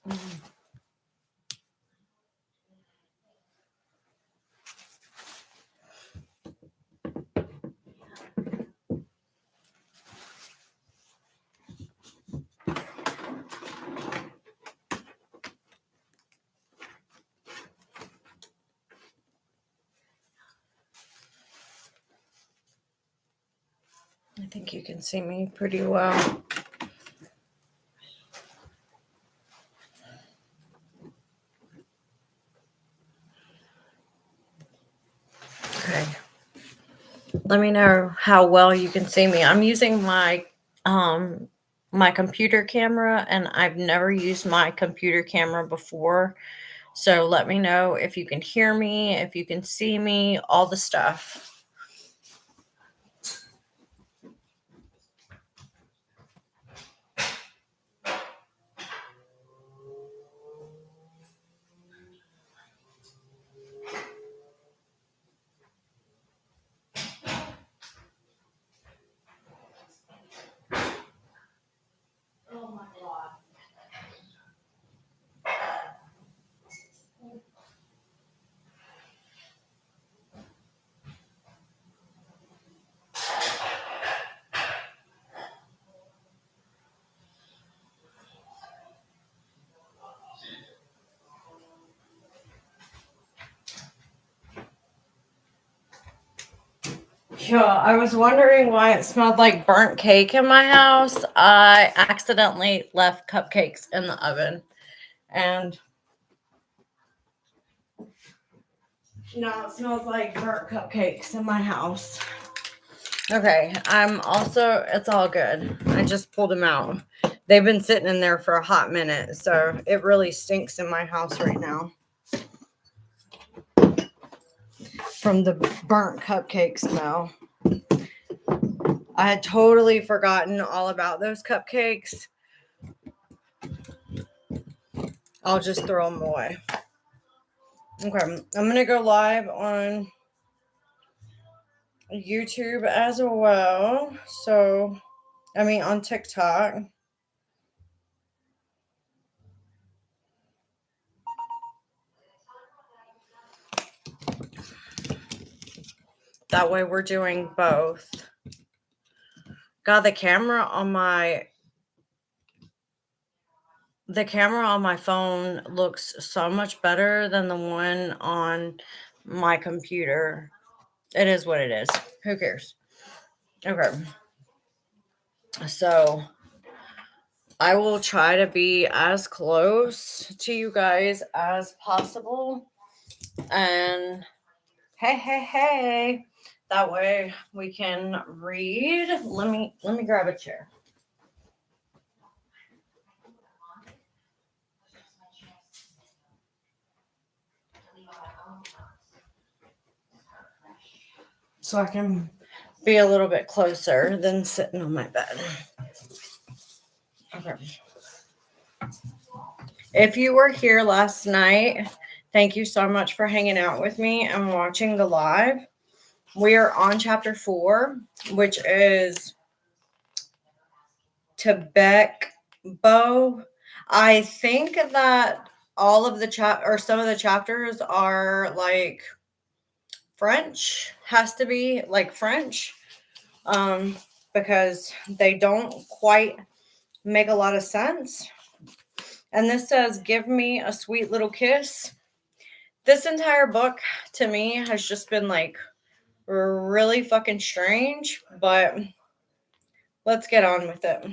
I think you can see me pretty well. Okay. Let me know how well you can see me. I'm using my computer camera, and I've never used my computer camera before. So let me know if you can hear me, if you can see me, all the stuff. Oh my God. Yeah, I was wondering why it smelled like burnt cake in my house. I accidentally left cupcakes in the oven, and now it smells like burnt cupcakes in my house. Okay, it's all good. I just pulled them out. They've been sitting in there for a hot minute, so it really stinks in my house right now from the burnt cupcake smell. I had totally forgotten all about those cupcakes. I'll just throw them away. Okay, I'm going to go live on YouTube as well. On TikTok. That way we're doing both. God, the camera on my phone looks so much better than the one on my computer. It is what it is. Who cares? Okay. So I will try to be as close to you guys as possible. And hey. That way we can read. Let me grab a chair. So I can be a little bit closer than sitting on my bed. Okay. If you were here last night, thank you so much for hanging out with me and watching the live. We are on chapter 4, which is Tibet-Bo. I think that all of the some of the chapters are like French, has to be like French, because they don't quite make a lot of sense. And this says, "Give me a sweet little kiss." This entire book to me has just been like really fucking strange, but let's get on with it.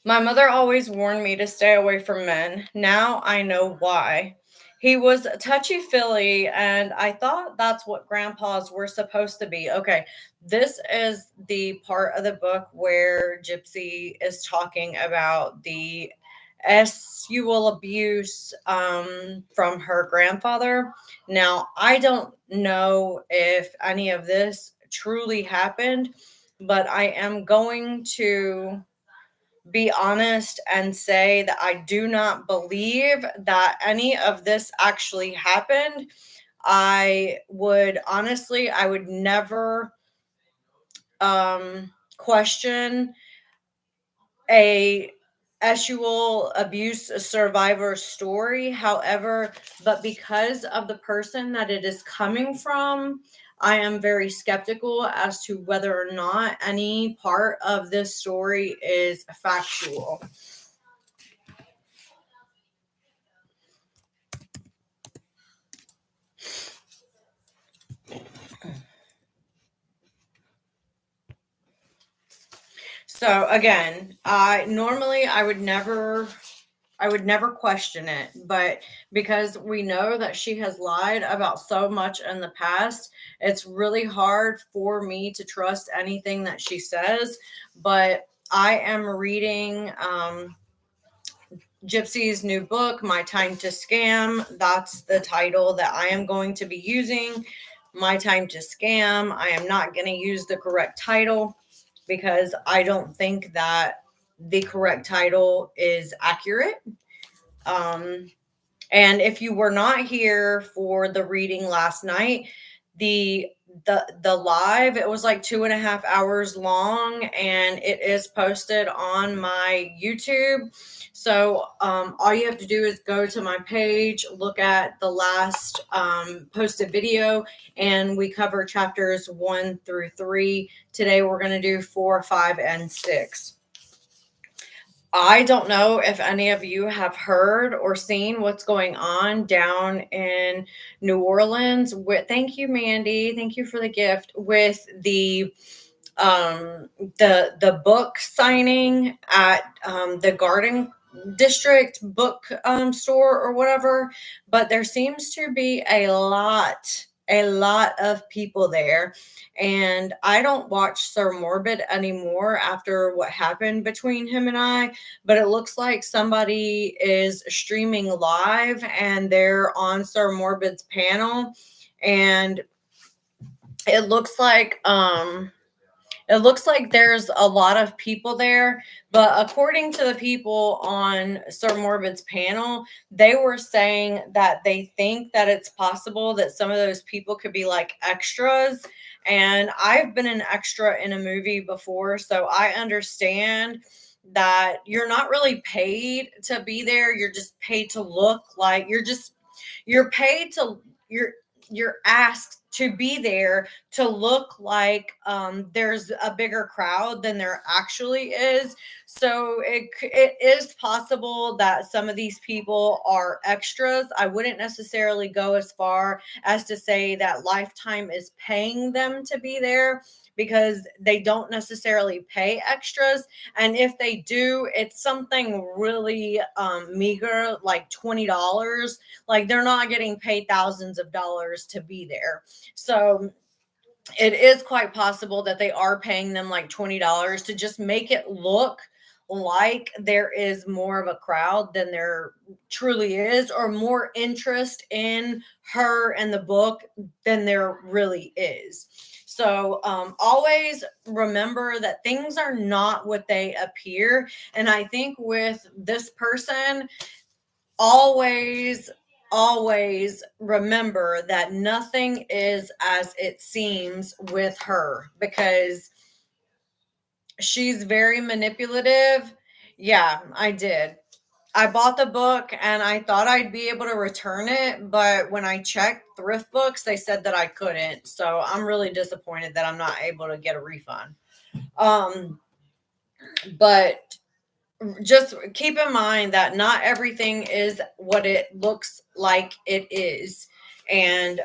My mother always warned me to stay away from men. Now I know why. He was touchy-feely, and I thought that's what grandpas were supposed to be. Okay, this is the part of the book where Gypsy is talking about the sexual abuse from her grandfather. Now, I don't know if any of this truly happened, but I am going to be honest and say that I do not believe that any of this actually happened. I would never question a sexual abuse survivor story. However, but because of the person that it is coming from, I am very skeptical as to whether or not any part of this story is factual. So again, I would never question it, but because we know that she has lied about so much in the past, it's really hard for me to trust anything that she says. But I am reading Gypsy's new book, My Time to Scam. That's the title that I am going to be using. My Time to Scam. I am not going to use the correct title because I don't think that the correct title is accurate. And if you were not here for the reading last night, the the live, it was like 2.5 hours long, and it is posted on my YouTube. So all you have to do is go to my page, look at the last posted video, and we cover chapters 1 through 3. Today we're going to do 4, 5, and 6. I don't know if any of you have heard or seen what's going on down in New Orleans with, thank you, Mandy. Thank you for the gift, with the book signing at the Garden District book store or whatever. But there seems to be a lot of people there, and I don't watch Sir Morbid anymore after what happened between him and I, but it looks like somebody is streaming live and they're on Sir Morbid's panel, and it looks like there's a lot of people there, but according to the people on Sir Morbid's panel, they were saying that they think that it's possible that some of those people could be like extras. And I've been an extra in a movie before, so I understand that you're not really paid to be there. You're just paid to look like you're paid to, you're asked to be there to look like there's a bigger crowd than there actually is. So it is possible that some of these people are extras. I wouldn't necessarily go as far as to say that Lifetime is paying them to be there, because they don't necessarily pay extras. And if they do, it's something really meager, like $20. Like, they're not getting paid thousands of dollars to be there. So it is quite possible that they are paying them like $20 to just make it look like there is more of a crowd than there truly is, or more interest in her and the book than there really is. So always remember that things are not what they appear. And I think with this person, always remember that nothing is as it seems with her, because she's very manipulative. Yeah, I did. I bought the book and I thought I'd be able to return it, but when I checked Thrift Books, they said that I couldn't. So I'm really disappointed that I'm not able to get a refund. But just keep in mind that not everything is what it looks like it is. And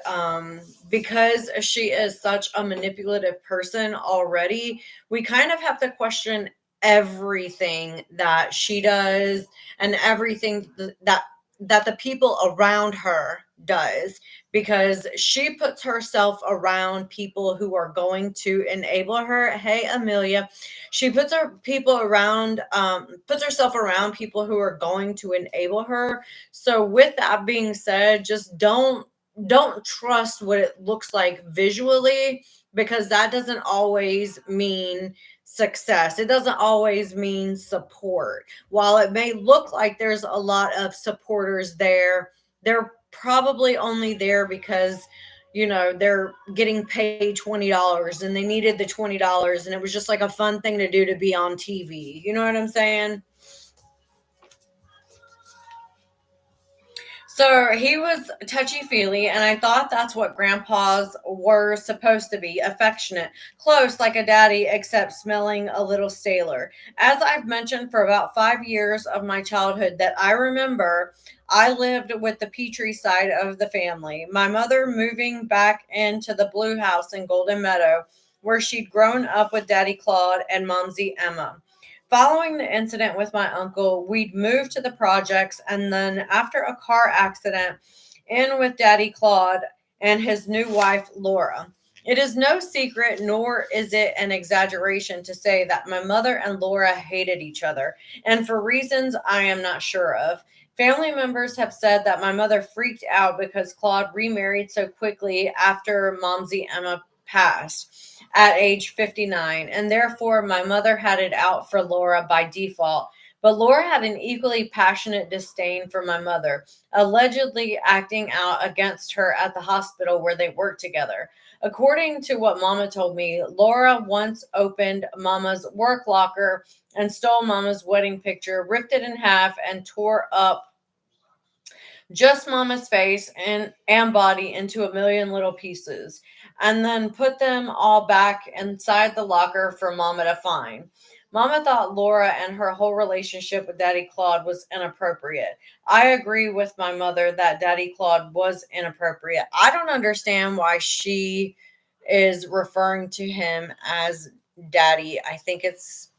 because she is such a manipulative person already, we kind of have to question everything that she does and everything that the people around her does, because she puts herself around people who are going to enable her. Hey, Amelia. She puts herself around people who are going to enable her. So with that being said, just don't trust what it looks like visually, because that doesn't always mean success. It doesn't always mean support. While it may look like there's a lot of supporters there, they're probably only there because they're getting paid $20 and they needed the $20, and it was just like a fun thing to do to be on TV. You know what I'm saying? So he was touchy-feely, and I thought that's what grandpas were supposed to be, affectionate, close like a daddy, except smelling a little staler. As I've mentioned, for about 5 years of my childhood that I remember, I lived with the Petrie side of the family. My mother moving back into the blue house in Golden Meadow, where she'd grown up with Daddy Claude and Momsy Emma. Following the incident with my uncle, we'd moved to the projects, and then after a car accident, in with Daddy Claude and his new wife, Laura. It is no secret, nor is it an exaggeration to say that my mother and Laura hated each other, and for reasons I am not sure of. Family members have said that my mother freaked out because Claude remarried so quickly after Momsy Emma passed at age 59, and therefore my mother had it out for Laura by default. But Laura had an equally passionate disdain for my mother, allegedly acting out against her at the hospital where they worked together. According to what Mama told me, Laura once opened Mama's work locker and stole Mama's wedding picture, ripped it in half, and tore up just Mama's face and body into a million little pieces, and then put them all back inside the locker for Mama to find. Mama thought Laura and her whole relationship with Daddy Claude was inappropriate. I agree with my mother that Daddy Claude was inappropriate. I don't understand why she is referring to him as daddy. I think it's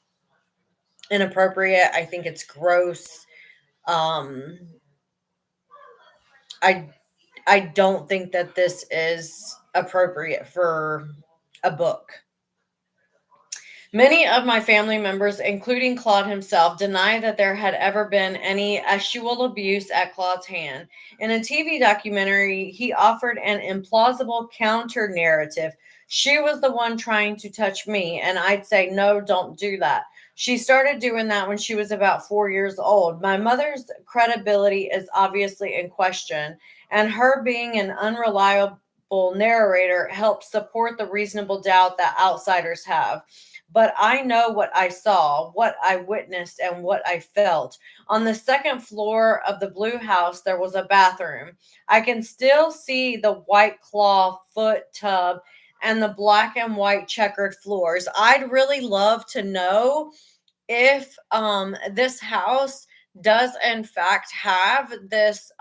inappropriate. I think it's gross. Um, I I don't think that this is appropriate for a book. Many of my family members, including Claude himself, deny that there had ever been any sexual abuse at Claude's hand. In a TV documentary, he offered an implausible counter narrative. She was the one trying to touch me, and I'd say, no, don't do that. She started doing that when she was about 4 years old. My mother's credibility is obviously in question, and her being an unreliable narrator helps support the reasonable doubt that outsiders have. But I know what I saw, what I witnessed, and what I felt. On the second floor of the blue house, there was a bathroom. I can still see the white claw foot tub and the black and white checkered floors. I'd really love to know if this house does in fact have this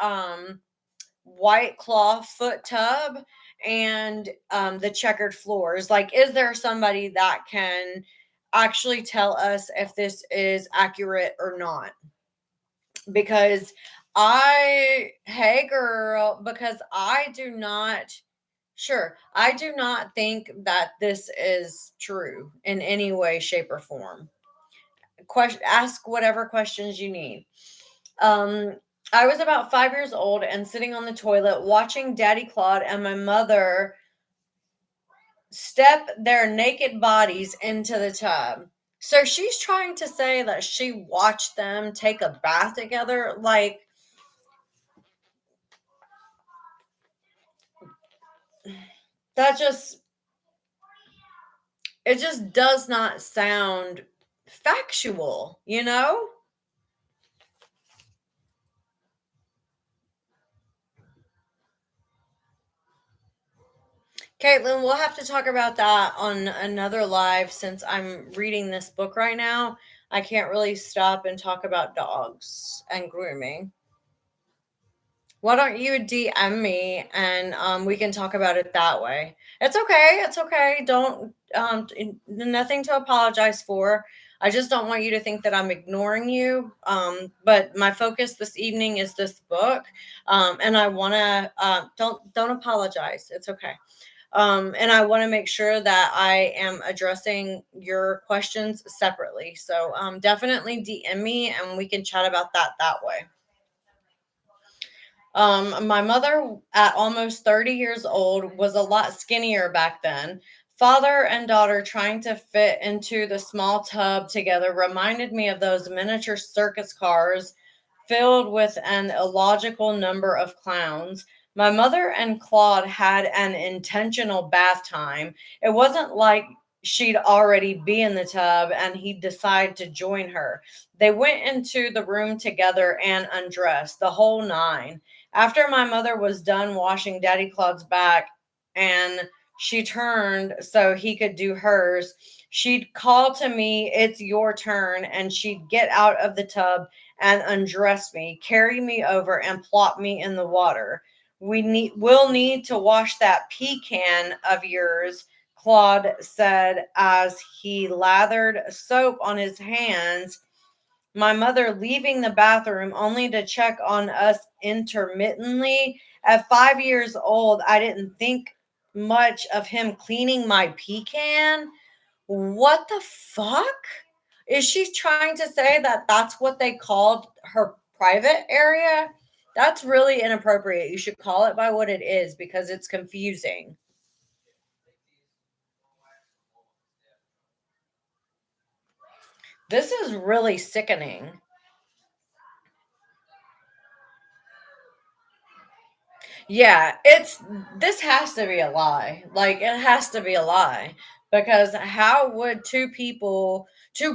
white cloth foot tub and the checkered floors. Like, is there somebody that can actually tell us if this is accurate or not? Because hey girl, because I do not think that this is true in any way, shape, or form. Ask whatever questions you need. Um, I was about 5 years old and sitting on the toilet watching Daddy Claude and my mother step their naked bodies into the tub. So she's trying to say that she watched them take a bath together. Like, that it just does not sound factual, you know? Caitlin, we'll have to talk about that on another live since I'm reading this book right now. I can't really stop and talk about dogs and grooming. Why don't you DM me and we can talk about it that way? It's okay. It's okay. Don't, nothing to apologize for. I just don't want you to think that I'm ignoring you. But my focus this evening is this book. And I want to, don't apologize. It's okay. And I want to make sure that I am addressing your questions separately. So definitely DM me and we can chat about that way. My mother, at almost 30 years old, was a lot skinnier back then. Father and daughter trying to fit into the small tub together reminded me of those miniature circus cars filled with an illogical number of clowns. My mother and Claude had an intentional bath time. It wasn't like she'd already be in the tub and he decided to join her. They went into the room together and undressed, the whole nine. After my mother was done washing Daddy Claude's back and she turned so he could do hers, she'd call to me, "It's your turn," and she'd get out of the tub and undress me, carry me over, and plop me in the water. We'll need to wash that pecan of yours," Claude said as he lathered soap on his hands. My mother leaving the bathroom only to check on us intermittently. At 5 years old, I didn't think much of him cleaning my pecan. What the fuck? Is she trying to say that that's what they called her private area? That's really inappropriate. You should call it by what it is because it's confusing. This is really sickening. Yeah, this has to be a lie. Like, it has to be a lie because how would two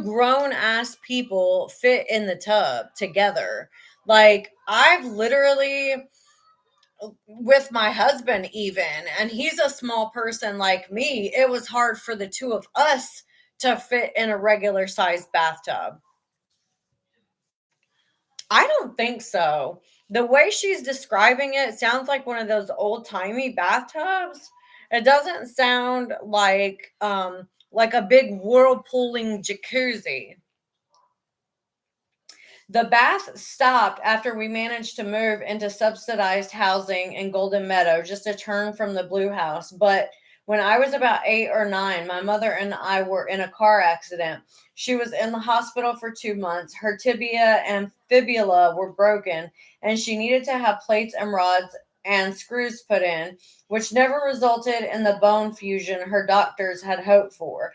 grown ass people fit in the tub together? Like, I've literally, with my husband even, and he's a small person like me, it was hard for the two of us to fit in a regular sized bathtub. I don't think so. The way she's describing it sounds like one of those old-timey bathtubs. It doesn't sound like a big whirlpooling jacuzzi. The bath stopped after we managed to move into subsidized housing in Golden Meadow, just a turn from the Blue House. But when I was about 8 or 9, my mother and I were in a car accident. She was in the hospital for 2 months. Her tibia and fibula were broken, and she needed to have plates and rods and screws put in, which never resulted in the bone fusion her doctors had hoped for.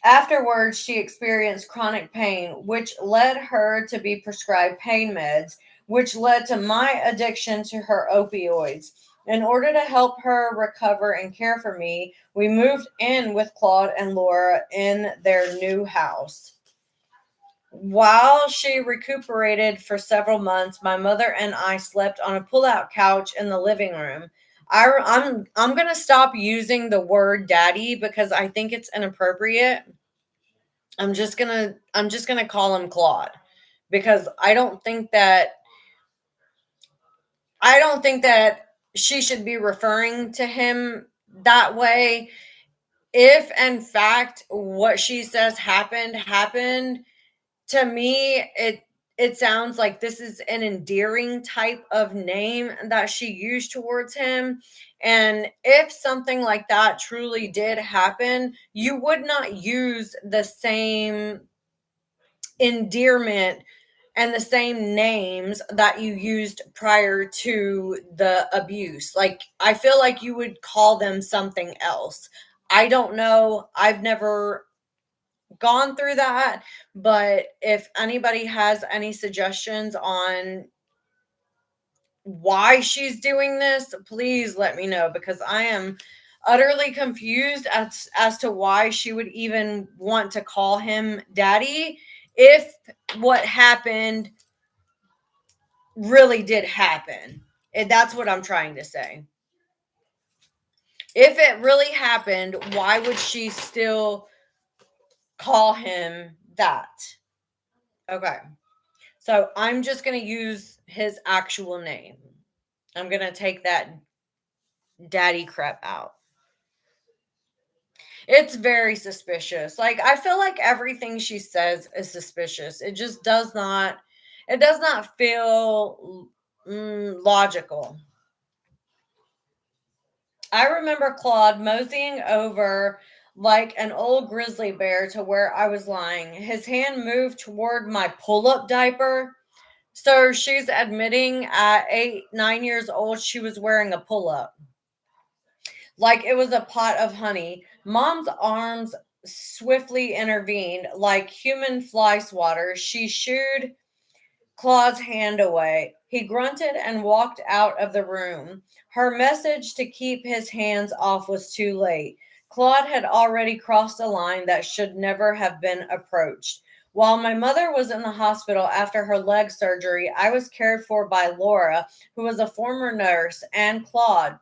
Afterwards, she experienced chronic pain, which led her to be prescribed pain meds, which led to my addiction to her opioids. In order to help her recover and care for me, we moved in with Claude and Laura in their new house. While she recuperated for several months, my mother and I slept on a pull-out couch in the living room. I'm gonna stop using the word daddy because I think it's inappropriate. I'm just gonna call him Claude because I don't think that she should be referring to him that way. If in fact what she says happened, to me it sounds like this is an endearing type of name that she used towards him. And if something like that truly did happen, you would not use the same endearment and the same names that you used prior to the abuse. Like, I feel like you would call them something else. I don't know. I've never gone through that, but if anybody has any suggestions on why she's doing this, please let me know because I am utterly confused as to why she would even want to call him daddy if what happened really did happen. And that's what I'm trying to say. If it really happened, why would she still call him that? Okay. So I'm just going to use his actual name. I'm going to take that daddy crap out. It's very suspicious. Like, I feel like everything she says is suspicious. It does not feel logical. I remember Claude moseying over like an old grizzly bear to where I was lying. His hand moved toward my pull-up diaper. So she's admitting at 8, 9 years old, she was wearing a pull-up. Like it was a pot of honey. Mom's arms swiftly intervened like human fly swatters. She shooed Claude's hand away. He grunted and walked out of the room. Her message to keep his hands off was too late. Claude had already crossed a line that should never have been approached. While my mother was in the hospital after her leg surgery, I was cared for by Laura, who was a former nurse, and Claude.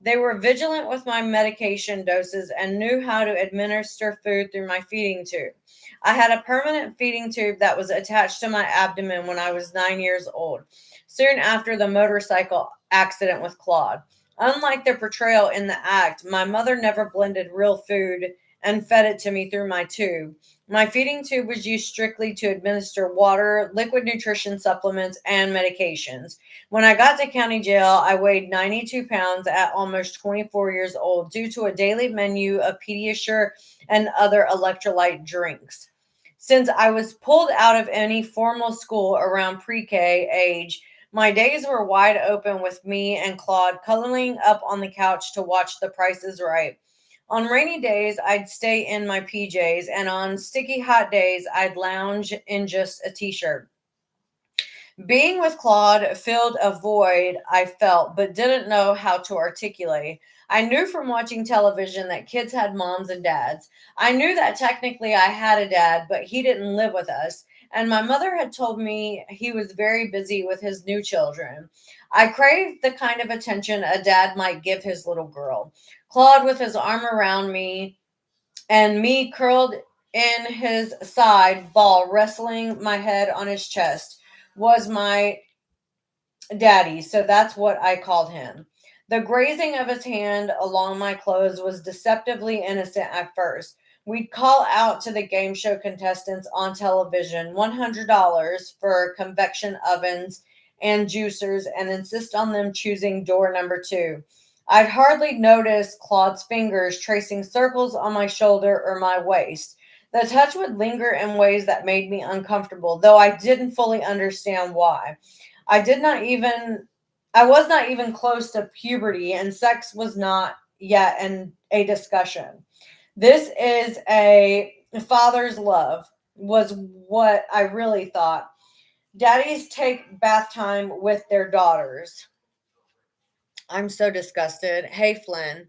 They were vigilant with my medication doses and knew how to administer food through my feeding tube. I had a permanent feeding tube that was attached to my abdomen when I was 9 years old, soon after the motorcycle accident with Claude. Unlike the portrayal in the act, my mother never blended real food and fed it to me through my tube. My feeding tube was used strictly to administer water, liquid nutrition supplements, and medications. When I got to county jail, I weighed 92 pounds at almost 24 years old due to a daily menu of Pediasure and other electrolyte drinks. Since I was pulled out of any formal school around pre-K age, my days were wide open with me and Claude cuddling up on the couch to watch The Price is Right. On rainy days, I'd stay in my PJs, and on sticky hot days, I'd lounge in just a t-shirt. Being with Claude filled a void I felt but didn't know how to articulate. I knew from watching television that kids had moms and dads. I knew that technically I had a dad, but he didn't live with us. And my mother had told me he was very busy with his new children. I craved the kind of attention a dad might give his little girl. Claude with his arm around me and me curled in his side ball, wrestling my head on his chest, was my daddy, so that's what I called him. The grazing of his hand along my clothes was deceptively innocent at first. We'd call out to the game show contestants on television $100 for convection ovens and juicers and insist on them choosing door number 2. I'd hardly notice Claude's fingers tracing circles on my shoulder or my waist. The touch would linger in ways that made me uncomfortable, though I didn't fully understand why. I was not even close to puberty, and sex was not yet a discussion. This is a father's love, was what I really thought. Daddies take bath time with their daughters. I'm so disgusted. Hey, Flynn.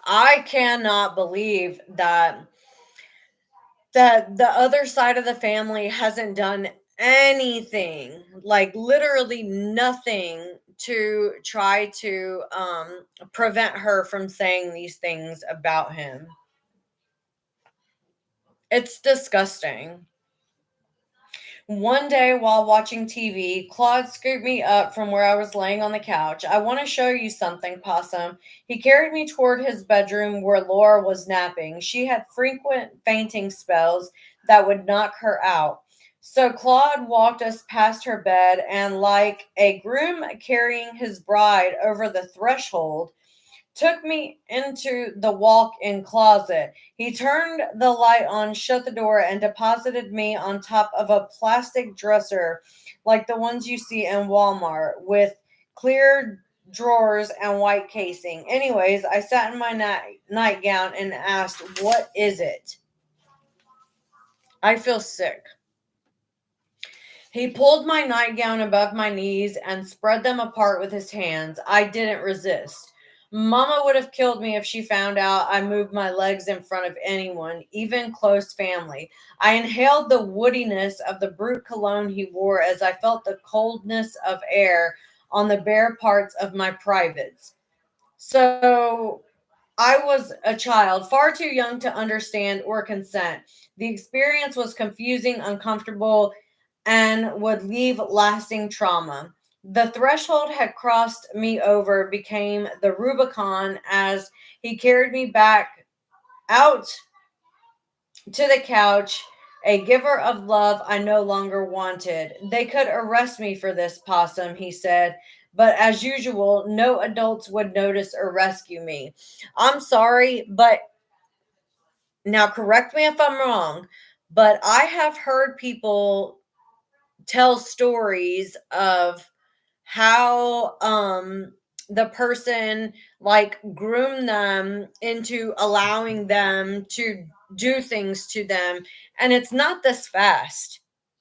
I cannot believe that the other side of the family hasn't done anything, like literally nothing, to try to prevent her from saying these things about him. It's disgusting. One day while watching TV, Claude scooped me up from where I was laying on the couch. "I want to show you something, Possum." He carried me toward his bedroom where Laura was napping. She had frequent fainting spells that would knock her out. So Claude walked us past her bed and, like a groom carrying his bride over the threshold, took me into the walk-in closet. He turned the light on, shut the door, and deposited me on top of a plastic dresser like the ones you see in Walmart with clear drawers and white casing. Anyways, I sat in my nightgown and asked, "What is it?" I feel sick. He pulled my nightgown above my knees and spread them apart with his hands. I didn't resist. Mama would have killed me if she found out I moved my legs in front of anyone, even close family. I inhaled the woodiness of the brute cologne he wore as I felt the coldness of air on the bare parts of my privates. So I was a child, far too young to understand or consent. The experience was confusing, uncomfortable, and would leave lasting trauma. The threshold had crossed me over, became the Rubicon as he carried me back out to the couch, a giver of love I no longer wanted. "They could arrest me for this, Possum," he said, "but as usual, no adults would notice or rescue me. I'm sorry, but now correct me if I'm wrong, but I have heard people tell stories of how the person like groomed them into allowing them to do things to them, and it's not this fast.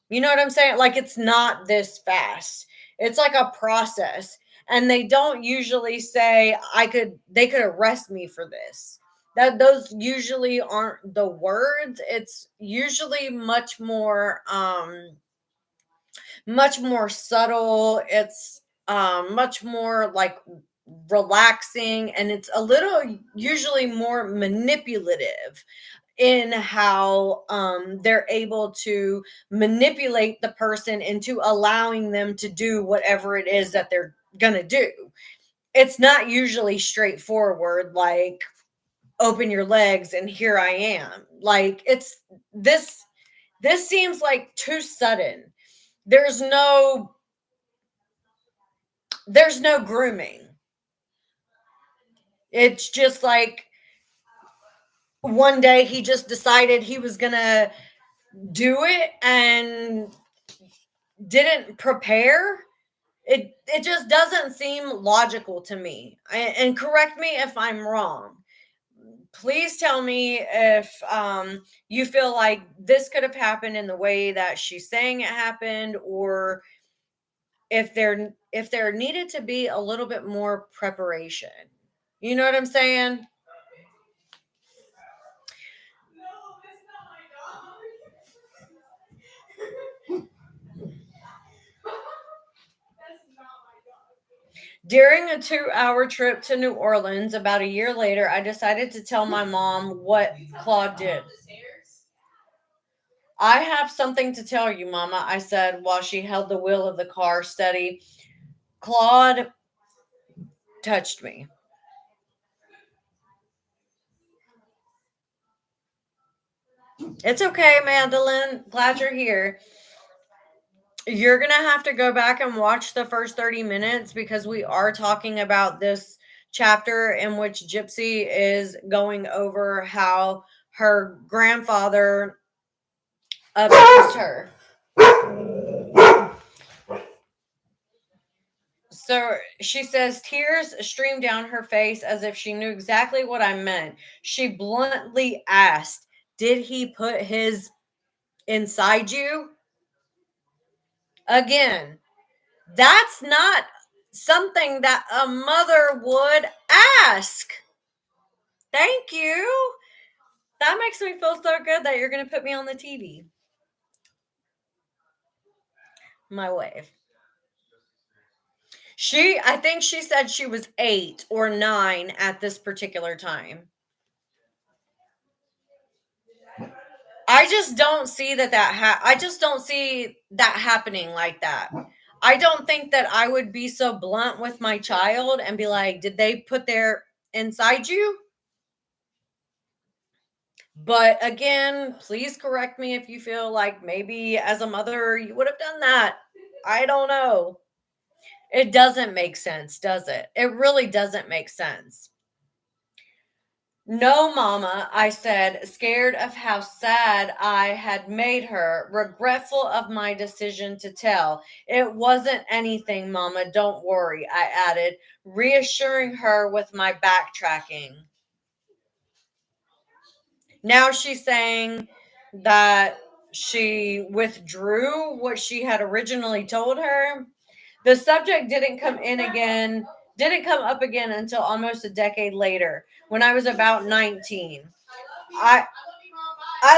You know what I'm saying? Like, it's not this fast. It's like a process. And they don't usually say they could arrest me for this. That those usually aren't the words. It's usually much more subtle. It's much more like relaxing, and it's a little usually more manipulative in how they're able to manipulate the person into allowing them to do whatever it is that they're gonna do. It's not usually straightforward, like, open your legs and here I am. Like, it's this seems like too sudden. There's no grooming. It's just like one day he just decided he was gonna do it and didn't prepare. It just doesn't seem logical to me. And correct me if I'm wrong. Please tell me if you feel like this could have happened in the way that she's saying it happened, or if there needed to be a little bit more preparation. You know what I'm saying? During a 2-hour trip to New Orleans about a year later, I decided to tell my mom what Claude did. I have something to tell you, Mama, I said while she held the wheel of the car steady. Claude touched me. It's okay, Mandolin. Glad you're here. You're going to have to go back and watch the first 30 minutes because we are talking about this chapter in which Gypsy is going over how her grandfather abused her. So she says tears streamed down her face as if she knew exactly what I meant. She bluntly asked, "Did he put his inside you?" Again, that's not something that a mother would ask. Thank you. That makes me feel so good that you're going to put me on the TV. My wife. I think she said she was 8 or 9 at this particular time. I just don't see I just don't see that happening like that. I don't think that I would be so blunt with my child and be like, "Did they put their inside you?" But again, please correct me if you feel like maybe as a mother you would have done that. I don't know. It doesn't make sense, does it? It really doesn't make sense. "No, Mama," I said, scared of how sad I had made her, regretful of my decision to tell. "It wasn't anything, Mama, don't worry," I added, reassuring her with my backtracking. Now she's saying that she withdrew what she had originally told her. The subject didn't come up again until almost a decade later, when I was about 19. I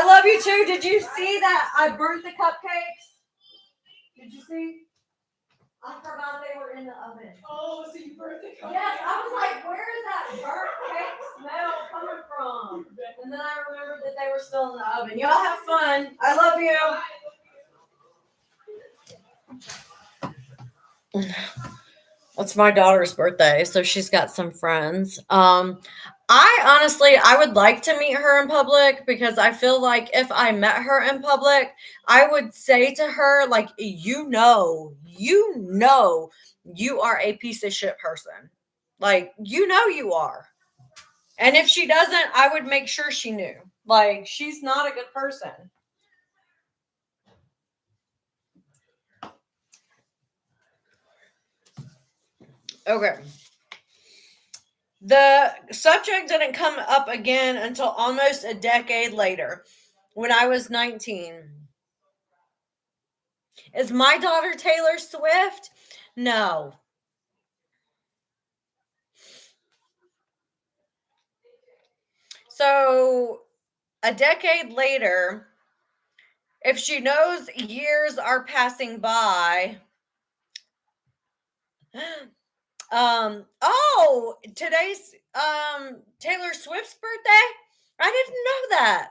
love you too. Did you see that I burnt the cupcakes? Did you see? I forgot they were in the oven. Oh, so you burnt the cupcakes? Yes, I was like, where is that burnt cake smell coming from? And then I remembered that they were still in the oven. Y'all have fun. I love you. It's my daughter's birthday, so she's got some friends. I would like to meet her in public because I feel like if I met her in public, I would say to her, like, you are a piece of shit person. Like, you are. And if she doesn't, I would make sure she knew. Like, she's not a good person. Okay. The subject didn't come up again until almost a decade later, when I was 19. Is my daughter Taylor Swift? No. So, a decade later, if she knows years are passing by, today's Taylor Swift's birthday? I didn't know that.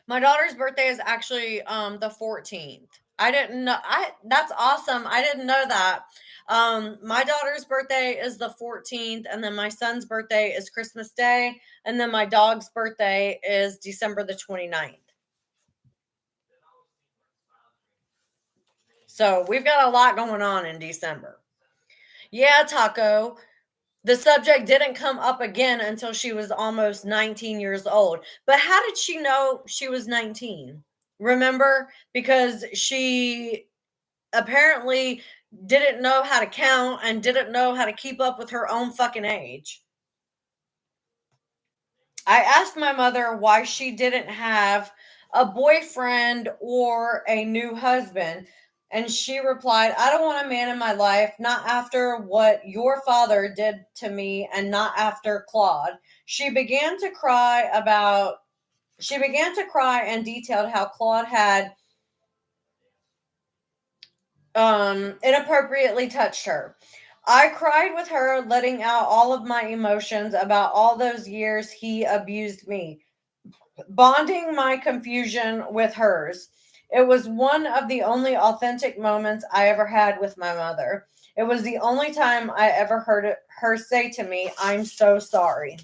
My daughter's birthday is actually the 14th. I didn't know. That's awesome. I didn't know that. My daughter's birthday is the 14th, and then my son's birthday is Christmas Day, and then my dog's birthday is December the 29th. So we've got a lot going on in December. Yeah, Taco. The subject didn't come up again until she was almost 19 years old. But how did she know she was 19? Remember? Because she apparently didn't know how to count and didn't know how to keep up with her own fucking age. I asked my mother why she didn't have a boyfriend or a new husband. And she replied, I don't want a man in my life, not after what your father did to me and not after Claude. She began to cry and detailed how Claude had inappropriately touched her. I cried with her, letting out all of my emotions about all those years he abused me, bonding my confusion with hers. It was one of the only authentic moments I ever had with my mother. It was the only time I ever heard her say to me, I'm so sorry.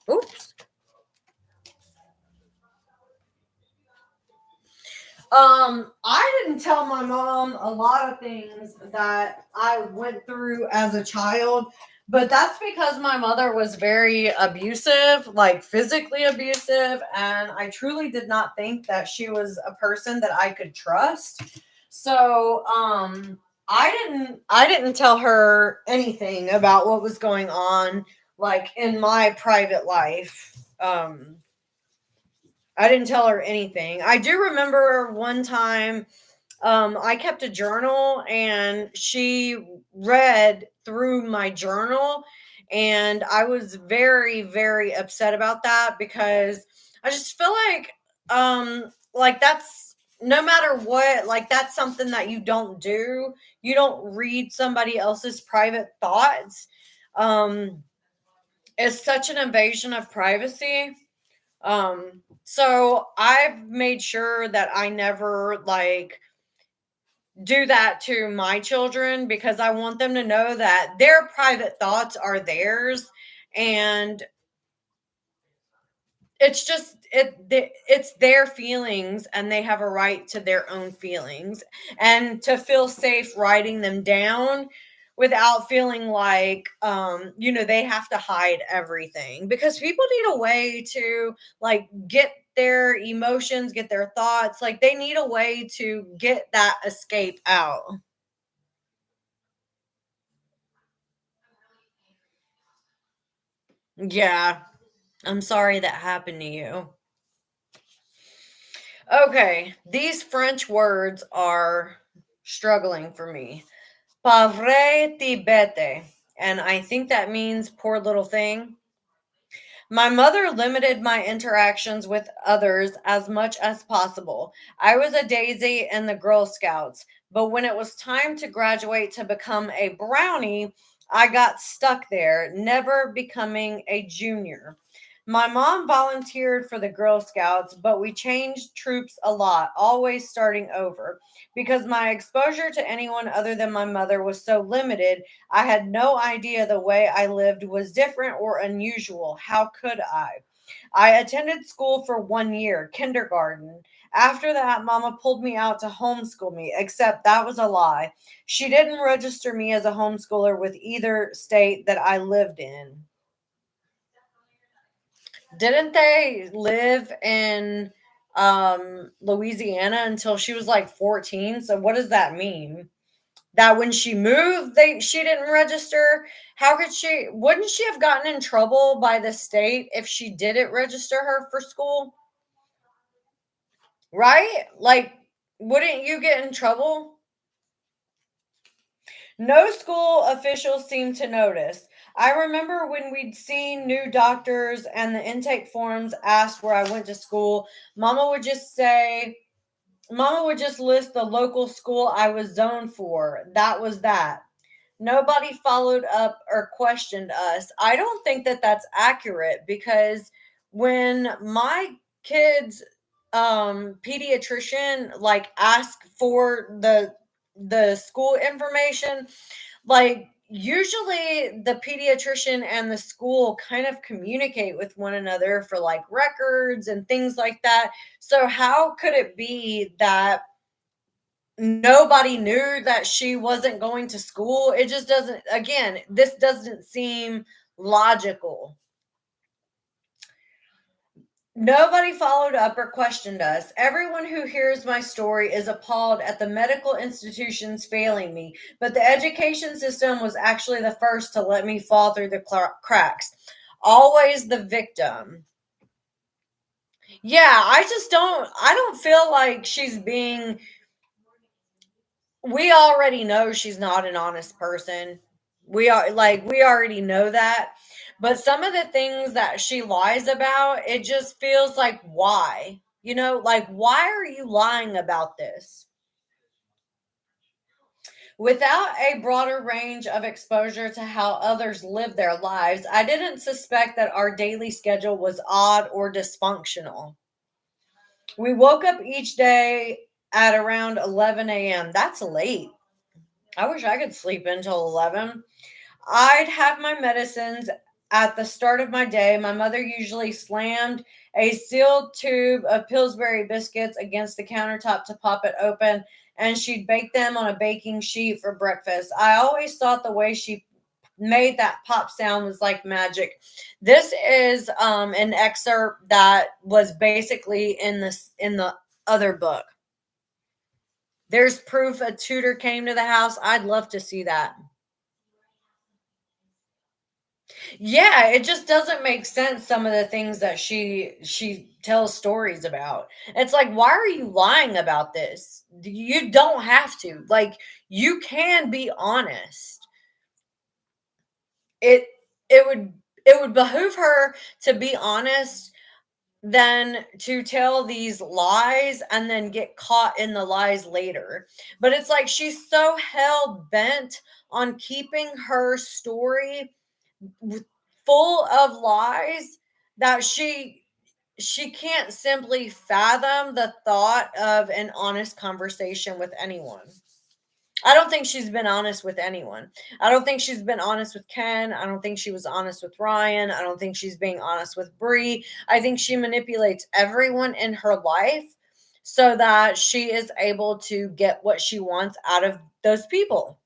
Oops. I didn't tell my mom a lot of things that I went through as a child, but that's because my mother was very abusive, like physically abusive, and I truly did not think that she was a person that I could trust. So, I didn't tell her anything about what was going on like in my private life. I didn't tell her anything. I do remember one time I kept a journal and she read through my journal, and I was very, very upset about that because I just feel like that's no matter what, like that's something that you don't do. You don't read somebody else's private thoughts. Um, it's such an invasion of privacy. So I've made sure that I never like do that to my children because I want them to know that their private thoughts are theirs, and it's their feelings and they have a right to their own feelings, and to feel safe writing them down without feeling like they have to hide everything, because people need a way to like get their emotions, get their thoughts, like they need a way to get that escape out. Yeah, I'm sorry that happened to you. Okay, these French words are struggling for me. Pauvre ti bête. And I think that means poor little thing. My mother limited my interactions with others as much as possible. I was a daisy in the Girl Scouts, but when it was time to graduate to become a brownie, I got stuck there, never becoming a junior. My mom volunteered for the Girl Scouts, but we changed troops a lot, always starting over. Because my exposure to anyone other than my mother was so limited, I had no idea the way I lived was different or unusual. How could I? I attended school for 1 year, kindergarten. After that, Mama pulled me out to homeschool me, except that was a lie. She didn't register me as a homeschooler with either state that I lived in. Didn't they live in Louisiana until she was like 14? So what does that mean? That when she moved, she didn't register. How could she? Wouldn't she have gotten in trouble by the state if she didn't register her for school? Right? Like, wouldn't you get in trouble? No school officials seemed to notice. I remember when we'd seen new doctors and the intake forms asked where I went to school, Mama would just say, Mama would just list the local school I was zoned for. That was that. Nobody followed up or questioned us. I don't think that that's accurate, because when my kids pediatrician like asked for the school information, like usually the pediatrician and the school kind of communicate with one another for like records and things like that. So how could it be that nobody knew that she wasn't going to school? It just doesn't, again, this doesn't seem logical. Nobody followed up or questioned us. Everyone who hears my story is appalled at the medical institutions failing me, but the education system was actually the first to let me fall through the cracks. Always the victim. Yeah, I don't feel like she's being, we already know she's not an honest person. We already know that. But some of the things that she lies about, it just feels like, why? Like, why are you lying about this? Without a broader range of exposure to how others live their lives, I didn't suspect that our daily schedule was odd or dysfunctional. We woke up each day at around 11 a.m. That's late. I wish I could sleep until 11. I'd have my medicines at the start of my day. My mother usually slammed a sealed tube of Pillsbury biscuits against the countertop to pop it open, and she'd bake them on a baking sheet for breakfast. I always thought the way she made that pop sound was like magic. This is an excerpt that was basically in the other book. There's proof a tutor came to the house. I'd love to see that. Yeah, it just doesn't make sense, some of the things that she tells stories about. It's like, why are you lying about this? You don't have to. Like, you can be honest. It it would behoove her to be honest than to tell these lies and then get caught in the lies later. But it's like she's so hell bent on keeping her story full of lies that she can't simply fathom the thought of an honest conversation with anyone. I don't think she's been honest with anyone. I don't think she's been honest with Ken. I don't think she was honest with Ryan. I don't think she's being honest with Bree. I think she manipulates everyone in her life so that she is able to get what she wants out of those people.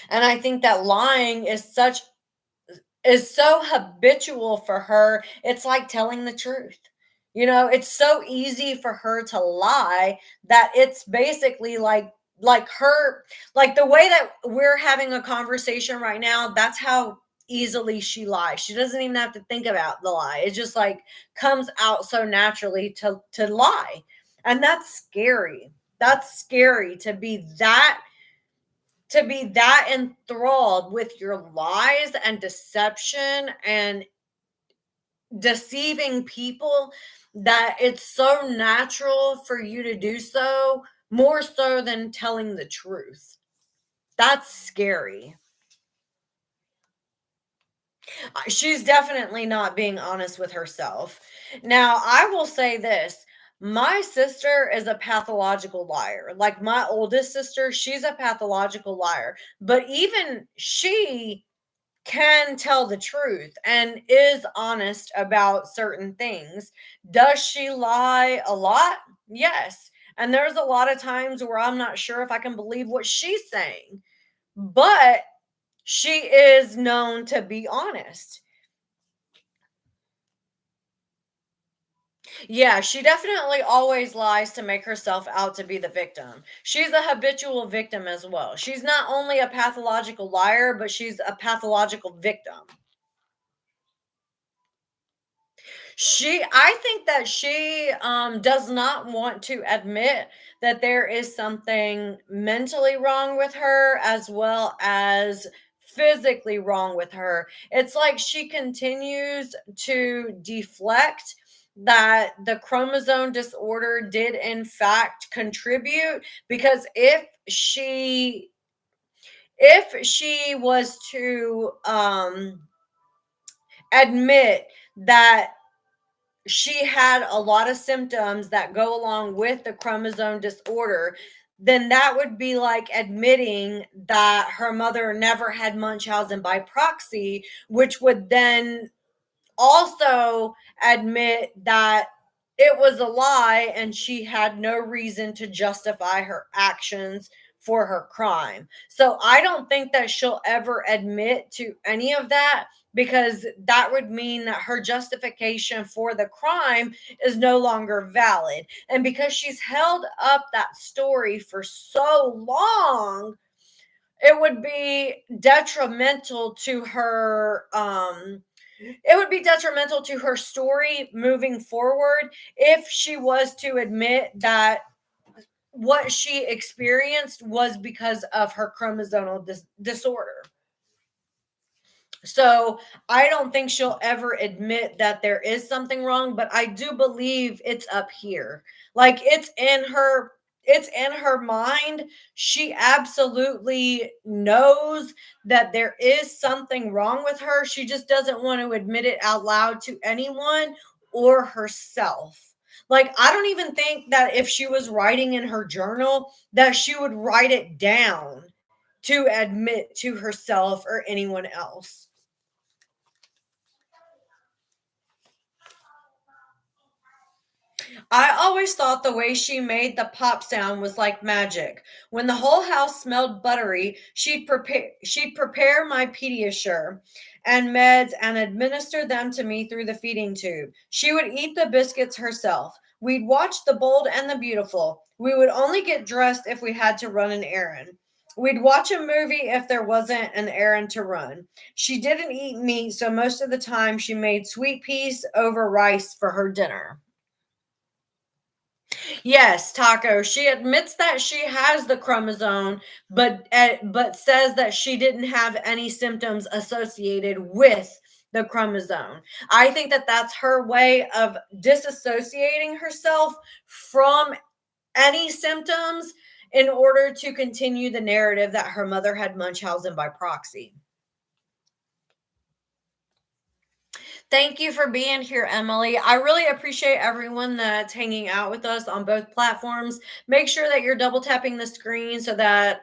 And I think that lying is so habitual for her. It's like telling the truth. It's so easy for her to lie that it's basically like her, like the way that we're having a conversation right now, that's how easily she lies. She doesn't even have to think about the lie. It just like comes out so naturally to lie. And that's scary. That's scary to be that enthralled with your lies and deception and deceiving people that it's so natural for you to do so, more so than telling the truth. That's scary. She's definitely not being honest with herself. Now, I will say this. My sister is a pathological liar. Like my oldest sister, she's a pathological liar. But even she can tell the truth and is honest about certain things. Does she lie a lot? Yes. And there's a lot of times where I'm not sure if I can believe what she's saying. But she is known to be honest. Yeah, she definitely always lies to make herself out to be the victim. She's a habitual victim as well. She's not only a pathological liar, but she's a pathological victim. I think that she does not want to admit that there is something mentally wrong with her as well as physically wrong with her. It's like she continues to deflect that the chromosome disorder did in fact contribute, because if she was to admit that she had a lot of symptoms that go along with the chromosome disorder, then that would be like admitting that her mother never had Munchausen by proxy, which would then also admit that it was a lie and she had no reason to justify her actions for her crime. So I don't think that she'll ever admit to any of that, because that would mean that her justification for the crime is no longer valid. And because she's held up that story for so long, it would be detrimental to her story moving forward if she was to admit that what she experienced was because of her chromosomal disorder. So I don't think she'll ever admit that there is something wrong, but I do believe it's up here. Like it's in her mind. She absolutely knows that there is something wrong with her. She just doesn't want to admit it out loud to anyone or herself. Like, I don't even think that if she was writing in her journal that she would write it down to admit to herself or anyone else. I always thought the way she made the pop sound was like magic. When the whole house smelled buttery, she'd prepare my Pediasure and meds and administer them to me through the feeding tube. She would eat the biscuits herself. We'd watch The Bold and the Beautiful. We would only get dressed if we had to run an errand. We'd watch a movie if there wasn't an errand to run. She didn't eat meat, so most of the time she made sweet peas over rice for her dinner. Yes, Taco. She admits that she has the chromosome, but says that she didn't have any symptoms associated with the chromosome. I think that that's her way of disassociating herself from any symptoms in order to continue the narrative that her mother had Munchausen by proxy. Thank you for being here, Emily. I really appreciate everyone that's hanging out with us on both platforms. Make sure that you're double tapping the screen so that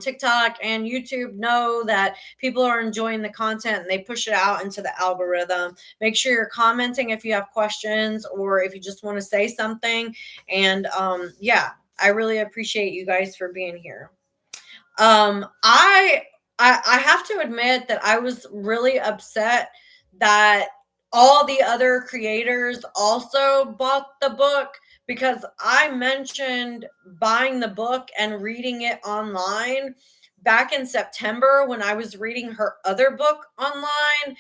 TikTok and YouTube know that people are enjoying the content and they push it out into the algorithm. Make sure you're commenting if you have questions or if you just want to say something. And yeah, I really appreciate you guys for being here. Um, I, I have to admit that I was really upset that all the other creators also bought the book, because I mentioned buying the book and reading it online back in September when I was reading her other book online.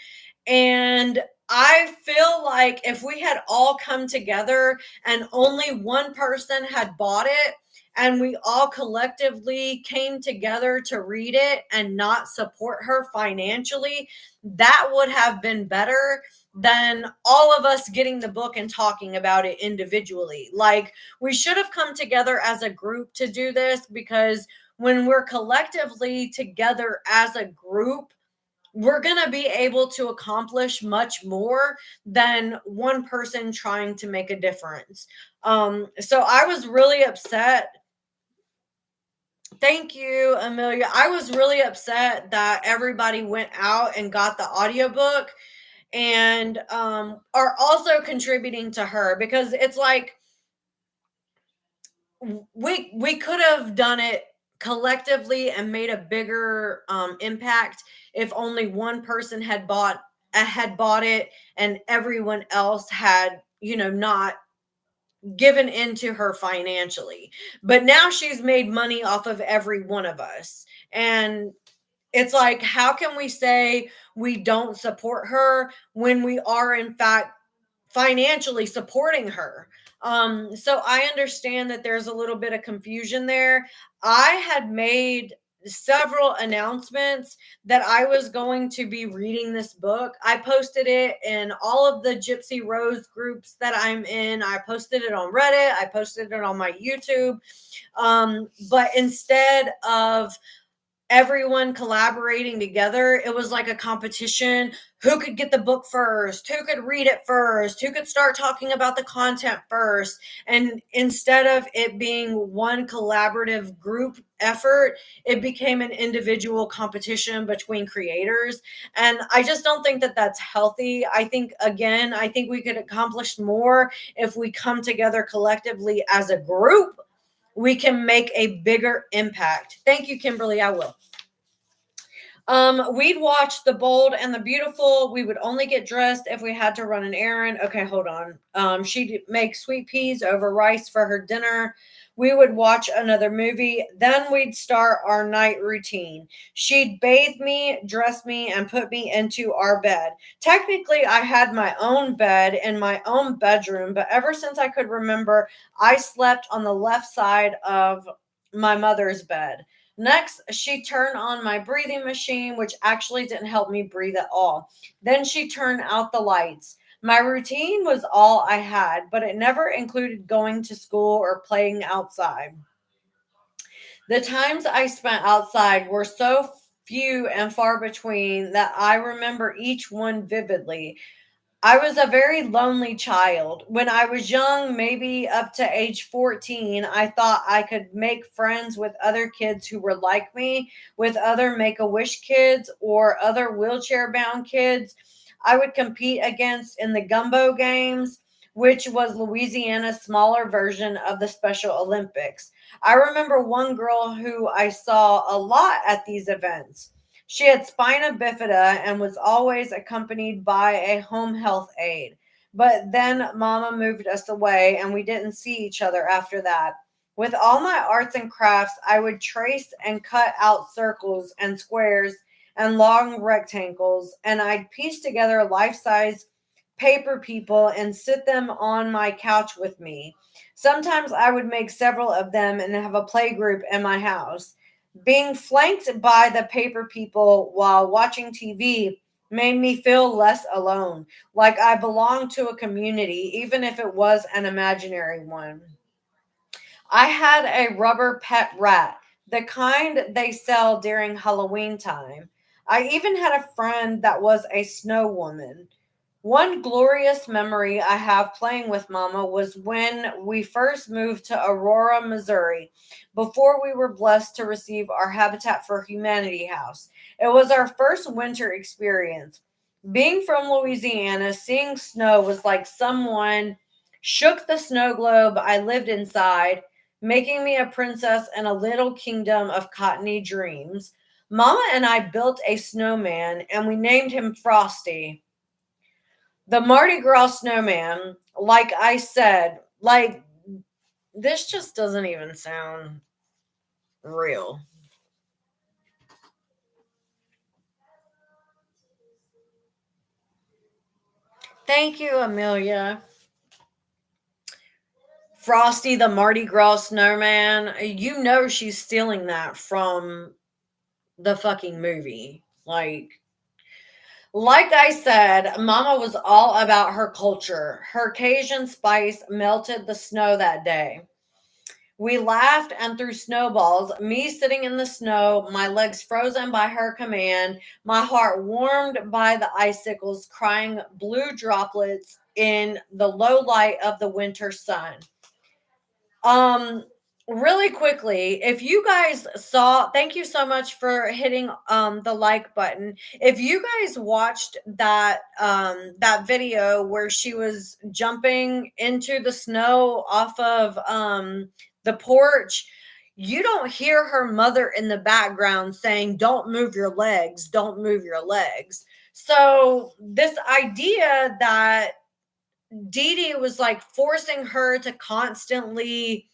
And I feel like if we had all come together and only one person had bought it, and we all collectively came together to read it and not support her financially, that would have been better than all of us getting the book and talking about it individually. Like, we should have come together as a group to do this, because when we're collectively together as a group, we're going to be able to accomplish much more than one person trying to make a difference. So I was really upset. Thank you, Amelia. I was really upset that everybody went out and got the audiobook and are also contributing to her, because it's like we could have done it collectively and made a bigger impact if only one person had bought it and everyone else had, not given into her financially. But now she's made money off of every one of us. And it's like, how can we say we don't support her when we are, in fact, financially supporting her? So I understand that there's a little bit of confusion there. I had made several announcements that I was going to be reading this book. I posted it in all of the Gypsy Rose groups that I'm in. I posted it on Reddit. I posted it on my YouTube. But instead of everyone collaborating together, it was like a competition. Who could get the book first? Who could read it first? Who could start talking about the content first? And instead of it being one collaborative group effort, it became an individual competition between creators. And I just don't think that that's healthy. I think we could accomplish more if we come together collectively as a group. We can make a bigger impact. Thank you, Kimberly. I will. We'd watch The Bold and the Beautiful. We would only get dressed if we had to run an errand. Okay, hold on. She'd make sweet peas over rice for her dinner. We would watch another movie. Then we'd start our night routine. She'd bathe me, dress me, and put me into our bed. Technically, I had my own bed in my own bedroom, but ever since I could remember, I slept on the left side of my mother's bed. Next, she turned on my breathing machine, which actually didn't help me breathe at all. Then she turned out the lights. My routine was all I had, but it never included going to school or playing outside. The times I spent outside were so few and far between that I remember each one vividly. I was a very lonely child. When I was young, maybe up to age 14, I thought I could make friends with other kids who were like me, with other Make-A-Wish kids or other wheelchair-bound kids I would compete against in the Gumbo Games, which was Louisiana's smaller version of the Special Olympics. I remember one girl who I saw a lot at these events. She had spina bifida and was always accompanied by a home health aide. But then Mama moved us away and we didn't see each other after that. With all my arts and crafts, I would trace and cut out circles and squares and long rectangles, and I'd piece together life-size paper people and sit them on my couch with me. Sometimes I would make several of them and have a play group in my house. Being flanked by the paper people while watching TV made me feel less alone, like I belonged to a community, even if it was an imaginary one. I had a rubber pet rat, the kind they sell during Halloween time. I even had a friend that was a snow woman. One glorious memory I have playing with Mama was when we first moved to Aurora, Missouri, before we were blessed to receive our Habitat for Humanity house. It was our first winter experience. Being from Louisiana, seeing snow was like someone shook the snow globe I lived inside, making me a princess in a little kingdom of cottony dreams. Mama and I built a snowman and we named him Frosty. The Mardi Gras snowman, like I said, like this just doesn't even sound real. Thank you, Amelia. Frosty the Mardi Gras snowman. You know she's stealing that from the fucking movie. Like I said, Mama was all about her culture. Her Cajun spice melted the snow that day. We laughed and threw snowballs, me sitting in the snow, my legs frozen by her command, my heart warmed by the icicles crying blue droplets in the low light of the winter sun. Um, really quickly, if you guys saw, thank you so much for hitting the like button. If you guys watched that video where she was jumping into the snow off of the porch, you don't hear her mother in the background saying, "Don't move your legs, don't move your legs." So this idea that Dee Dee was like forcing her to constantly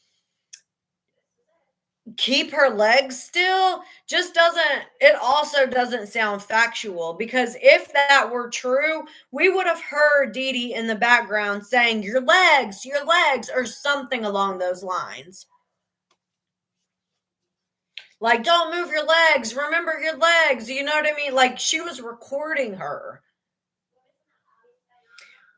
keep her legs still just doesn't, it also doesn't sound factual, because if that were true, we would have heard Dee Dee in the background saying your legs, or something along those lines. Like, don't move your legs, remember your legs, you know what I mean? Like, she was recording her.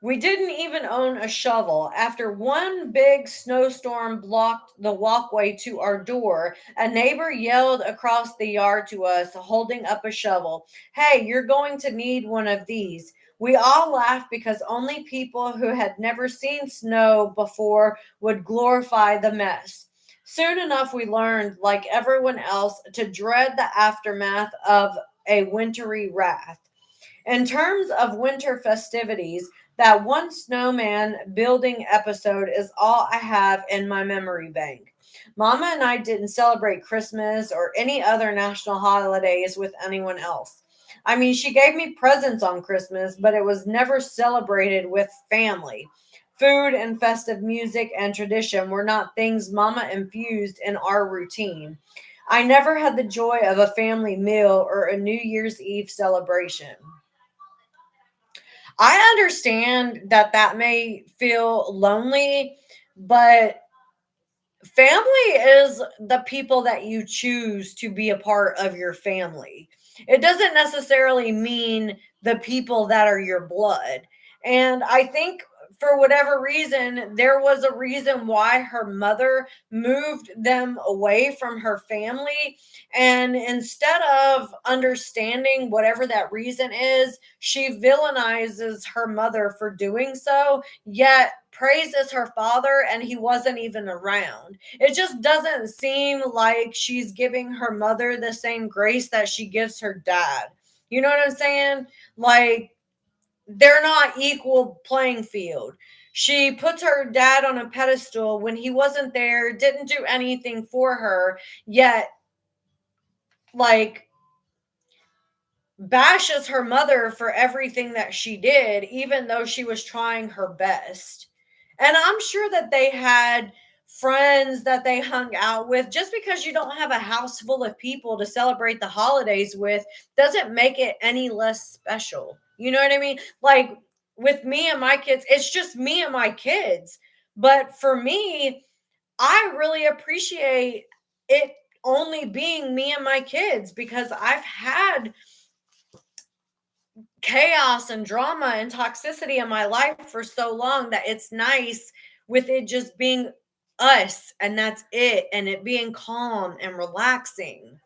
We didn't even own a shovel. After one big snowstorm blocked the walkway to our door, a neighbor yelled across the yard to us, holding up a shovel, "Hey, you're going to need one of these." We all laughed because only people who had never seen snow before would glorify the mess. Soon enough, we learned, like everyone else, to dread the aftermath of a wintry wrath. In terms of winter festivities, that one snowman building episode is all I have in my memory bank. Mama and I didn't celebrate Christmas or any other national holidays with anyone else. I mean, she gave me presents on Christmas, but it was never celebrated with family. Food and festive music and tradition were not things Mama infused in our routine. I never had the joy of a family meal or a New Year's Eve celebration. I understand that that may feel lonely, but family is the people that you choose to be a part of your family. It doesn't necessarily mean the people that are your blood. And I think for whatever reason, there was a reason why her mother moved them away from her family. And instead of understanding whatever that reason is, she villainizes her mother for doing so, yet praises her father and he wasn't even around. It just doesn't seem like she's giving her mother the same grace that she gives her dad. You know what I'm saying? Like, they're not equal playing field. She puts her dad on a pedestal when he wasn't there, didn't do anything for her, yet, like, bashes her mother for everything that she did, even though she was trying her best. And I'm sure that they had friends that they hung out with. Just because you don't have a house full of people to celebrate the holidays with doesn't make it any less special. You know what I mean? Like, with me and my kids, it's just me and my kids. But for me, I really appreciate it only being me and my kids, because I've had chaos and drama and toxicity in my life for so long that it's nice with it just being us, and that's it, and it being calm and relaxing.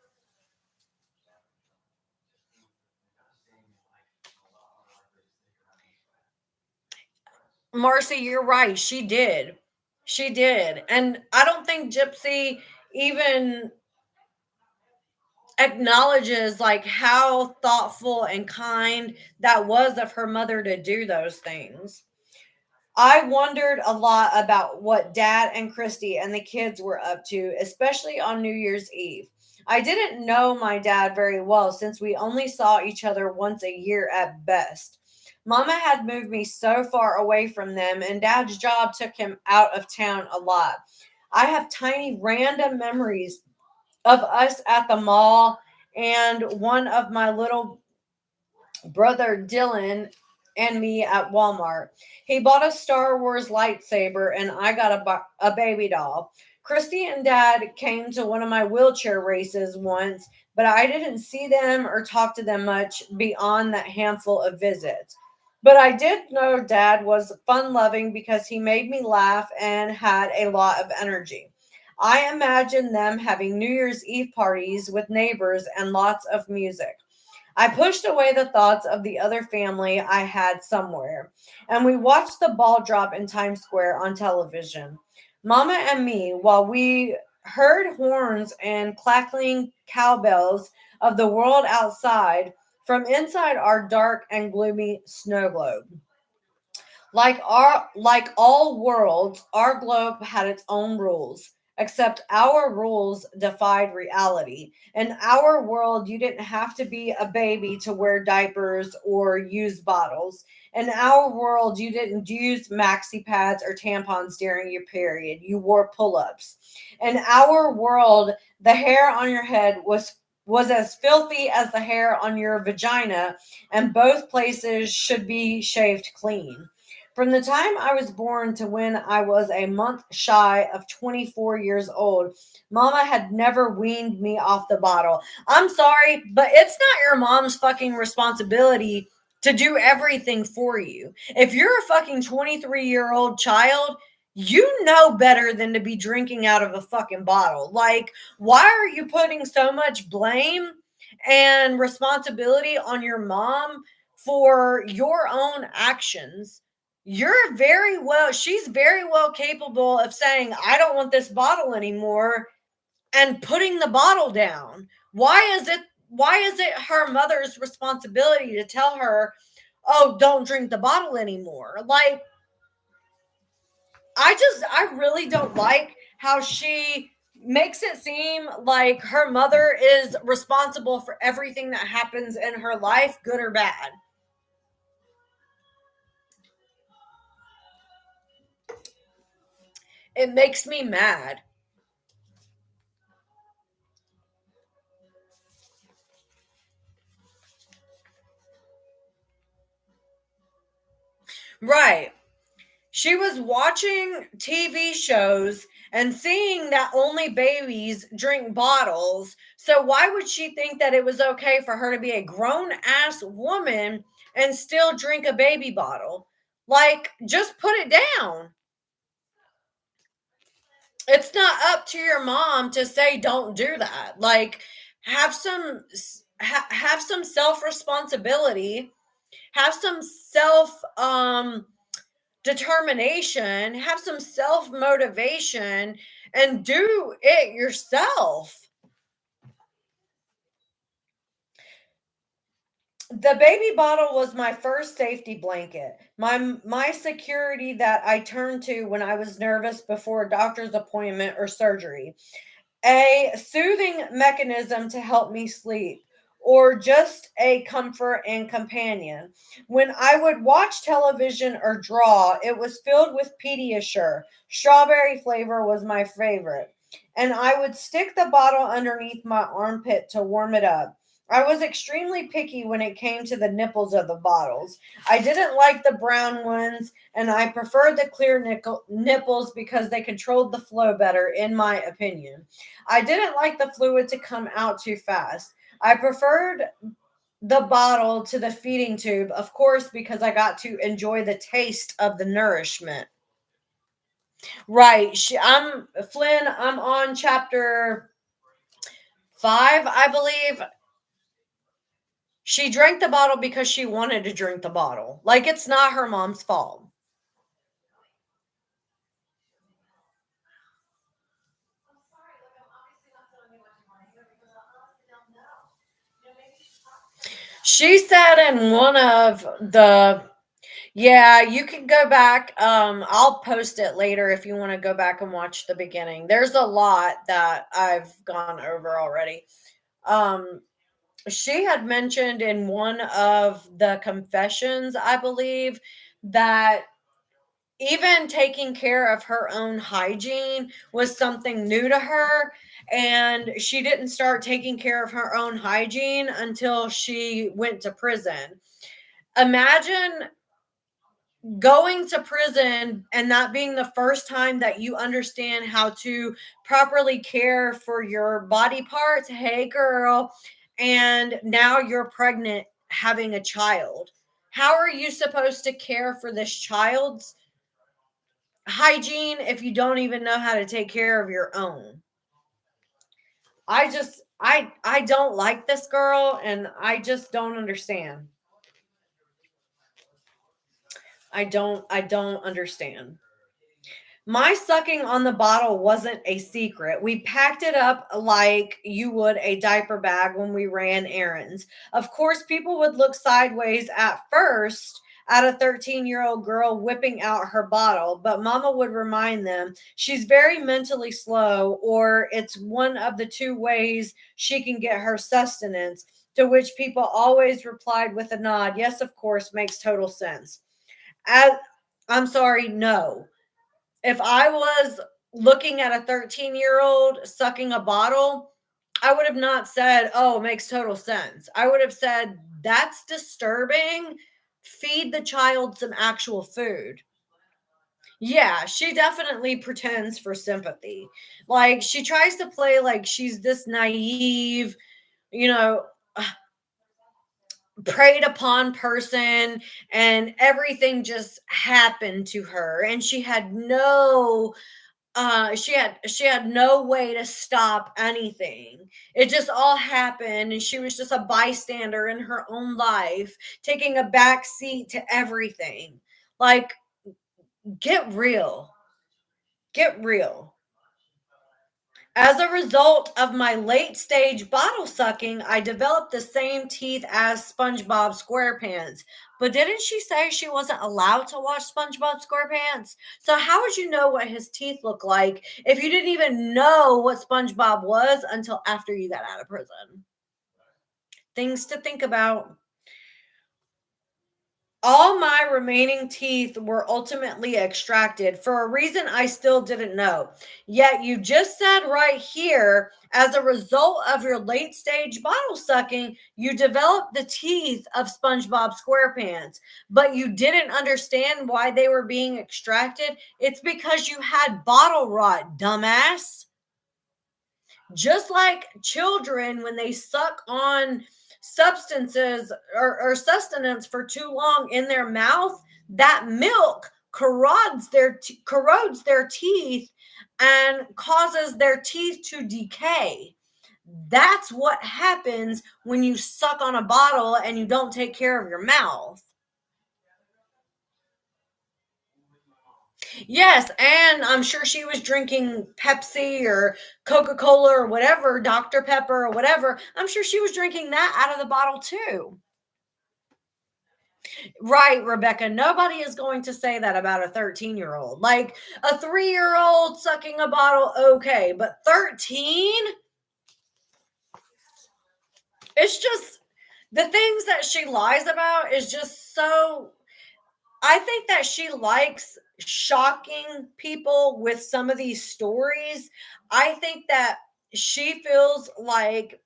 Marcy, you're right. She did. And I don't think Gypsy even acknowledges like how thoughtful and kind that was of her mother to do those things. I wondered a lot about what Dad and Christy and the kids were up to, especially on New Year's Eve. I didn't know my dad very well since we only saw each other once a year at best. Mama had moved me so far away from them, and Dad's job took him out of town a lot. I have tiny random memories of us at the mall and one of my little brother Dylan and me at Walmart. He bought a Star Wars lightsaber and I got a baby doll. Christy and Dad came to one of my wheelchair races once, but I didn't see them or talk to them much beyond that handful of visits. But I did know Dad was fun loving because he made me laugh and had a lot of energy. I imagine them having New Year's Eve parties with neighbors and lots of music. I pushed away the thoughts of the other family I had somewhere, and we watched the ball drop in Times Square on television. Mama and me, while we heard horns and clacking cowbells of the world outside from inside our dark and gloomy snow globe. Like all worlds, our globe had its own rules. except our rules defied reality. In our world, you didn't have to be a baby to wear diapers or use bottles. In our world, you didn't use maxi pads or tampons during your period. You wore pull-ups. In our world, the hair on your head was as filthy as the hair on your vagina, and both places should be shaved clean. From the time I was born to when I was a month shy of 24 years old, Mama had never weaned me off the bottle. I'm sorry, but it's not your mom's fucking responsibility to do everything for you. If you're a fucking 23-year-old child, you know better than to be drinking out of a fucking bottle. Like, why are you putting so much blame and responsibility on your mom for your own actions? She's very well capable of saying, I don't want this bottle anymore, and putting the bottle down. Why is it her mother's responsibility to tell her, oh, don't drink the bottle anymore? Like, I really don't like how she makes it seem like her mother is responsible for everything that happens in her life, good or bad. It makes me mad. Right. She was watching TV shows and seeing that only babies drink bottles. So why would she think that it was okay for her to be a grown ass woman and still drink a baby bottle? Like, just put it down. It's not up to your mom to say don't do that. Like, have some have some self responsibility, have some self determination, have some self motivation, and do it yourself. The baby bottle was my first safety blanket, my security that I turned to when I was nervous before a doctor's appointment or surgery, a soothing mechanism to help me sleep, or just a comfort and companion. When I would watch television or draw, it was filled with Pediasure. Strawberry flavor was my favorite. And I would stick the bottle underneath my armpit to warm it up. I was extremely picky when it came to the nipples of the bottles. I didn't like the brown ones, and I preferred the clear nipples because they controlled the flow better, in my opinion. I didn't like the fluid to come out too fast. I preferred the bottle to the feeding tube, of course, because I got to enjoy the taste of the nourishment. Right. I'm Flynn. I'm on chapter 5, I believe. She drank the bottle because she wanted to drink the bottle. Like, it's not her mom's fault. She said in one of the, yeah, you can go back. I'll post it later if you want to go back and watch the beginning. There's a lot that I've gone over already. Um, she had mentioned in one of the confessions, I believe, that even taking care of her own hygiene was something new to her. And she didn't start taking care of her own hygiene until she went to prison. Imagine going to prison and that being the first time that you understand how to properly care for your body parts. Hey, girl. And now you're pregnant, having a child. How are you supposed to care for this child's hygiene if you don't even know how to take care of your own? I don't like this girl, and I just don't understand. I don't understand. My sucking on the bottle wasn't a secret. We packed it up like you would a diaper bag when we ran errands. Of course, people would look sideways at first at a 13-year-old girl whipping out her bottle, but mama would remind them she's very mentally slow, or it's one of the two ways she can get her sustenance, to which people always replied with a nod. Yes, of course, makes total sense. As, I'm sorry, no. If I was looking at a 13-year-old sucking a bottle, I would have not said, oh, it makes total sense. I would have said, that's disturbing. Feed the child some actual food. Yeah, she definitely pretends for sympathy. Like, she tries to play like she's this naive, you know, preyed upon person, and everything just happened to her, and she had no she had no way to stop anything. It just all happened, and she was just a bystander in her own life, taking a back seat to everything. Like, get real. Get real. As a result of my late stage bottle sucking, I developed the same teeth as SpongeBob SquarePants. But didn't she say she wasn't allowed to watch SpongeBob SquarePants? So how would you know what his teeth look like if you didn't even know what SpongeBob was until after you got out of prison? Things to think about. All my remaining teeth were ultimately extracted for a reason I still didn't know. Yet you just said right here, as a result of your late stage bottle sucking, you developed the teeth of SpongeBob SquarePants, but you didn't understand why they were being extracted. It's because you had bottle rot, dumbass. Just like children, when they suck on substances or sustenance for too long in their mouth, that milk corrodes their teeth and causes their teeth to decay. That's what happens when you suck on a bottle and you don't take care of your mouth. Yes, and I'm sure she was drinking Pepsi or Coca-Cola or whatever, Dr. Pepper or whatever. I'm sure she was drinking that out of the bottle too. Right, Rebecca. Nobody is going to say that about a 13-year-old. Like, a 3-year-old sucking a bottle, okay, but 13? It's just the things that she lies about is just so. I think that she likes shocking people with some of these stories. I think that she feels like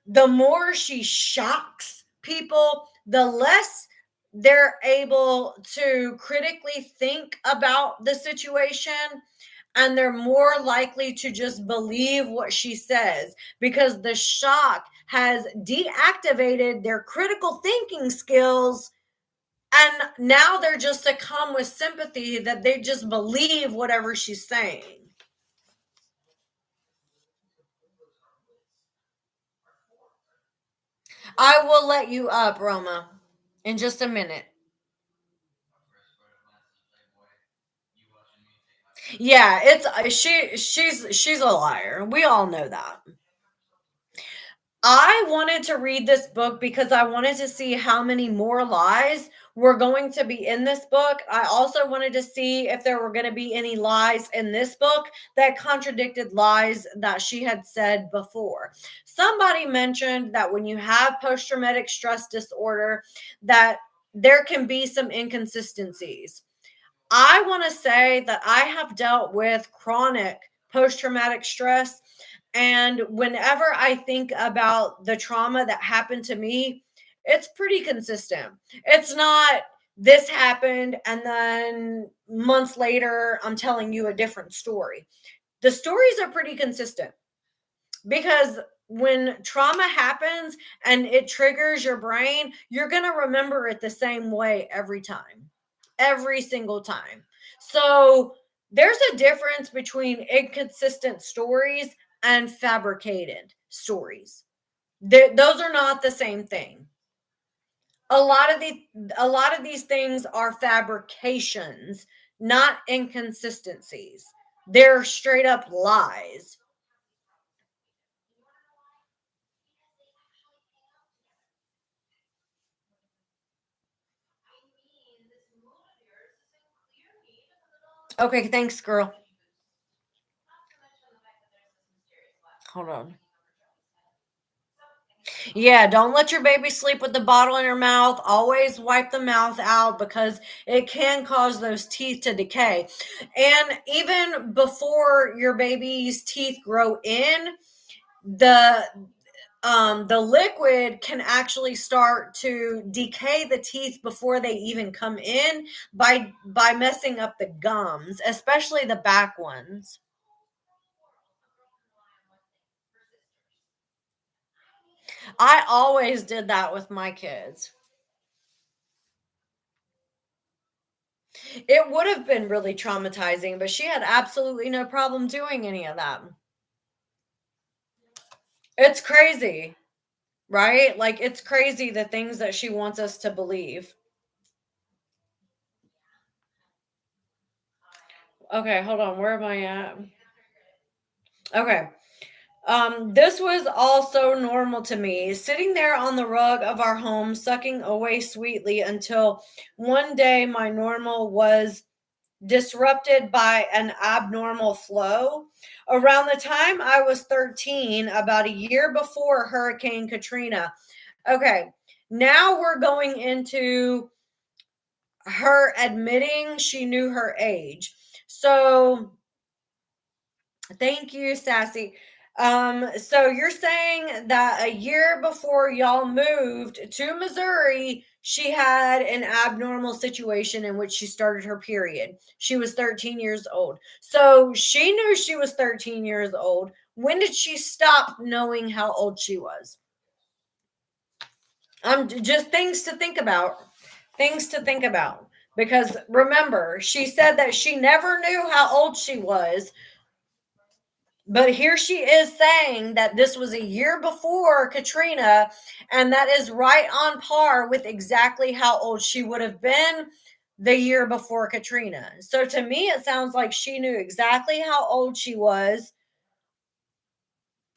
the more she shocks people, the less they're able to critically think about the situation, and they're more likely to just believe what she says because the shock has deactivated their critical thinking skills, and now they're just to come with sympathy that they just believe whatever she's saying. I will let you up, Roma, in just a minute. Yeah, it's she's a liar. We all know that. I wanted to read this book because I wanted to see how many more lies were going to be in this book. I also wanted to see if there were going to be any lies in this book that contradicted lies that she had said before. Somebody mentioned that when you have post-traumatic stress disorder, that there can be some inconsistencies. I want to say that I have dealt with chronic post traumatic stress. And whenever I think about the trauma that happened to me, it's pretty consistent. It's not this happened and then months later, I'm telling you a different story. The stories are pretty consistent because when trauma happens and it triggers your brain, you're going to remember it the same way every time, every single time. So there's a difference between inconsistent stories and fabricated stories. Those are not the same thing. A lot of these things are fabrications, not inconsistencies. They're straight up lies. Okay, thanks, girl. Hold on. Yeah, don't let your baby sleep with the bottle in her mouth. Always wipe the mouth out because it can cause those teeth to decay. And even before your baby's teeth grow in, the the liquid can actually start to decay the teeth before they even come in by messing up the gums, especially the back ones. I always did that with my kids. It would have been really traumatizing, but she had absolutely no problem doing any of that. It's crazy, right? Like, it's crazy the things that she wants us to believe. Okay, hold on. Where am I at? Okay. This was also normal to me, sitting there on the rug of our home, sucking away sweetly until one day my normal was disrupted by an abnormal flow. Around the time I was 13, about a year before Hurricane Katrina. Okay, now we're going into her admitting she knew her age. So thank you, Sassy. So you're saying that a year before y'all moved to Missouri, she had an abnormal situation in which she started her period. She was 13 years old. So she knew she was 13 years old. When did she stop knowing how old she was? Just things to think about. Things to think about. Because remember, she said that she never knew how old she was. But here she is saying that this was a year before Katrina, and that is right on par with exactly how old she would have been the year before Katrina. So to me, it sounds like she knew exactly how old she was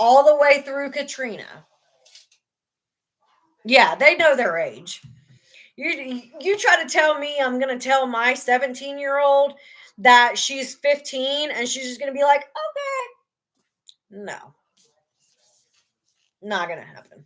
all the way through Katrina. Yeah, they know their age. You try to tell me I'm going to tell my 17-year-old that she's 15 and she's just going to be like, okay. No, not going to happen.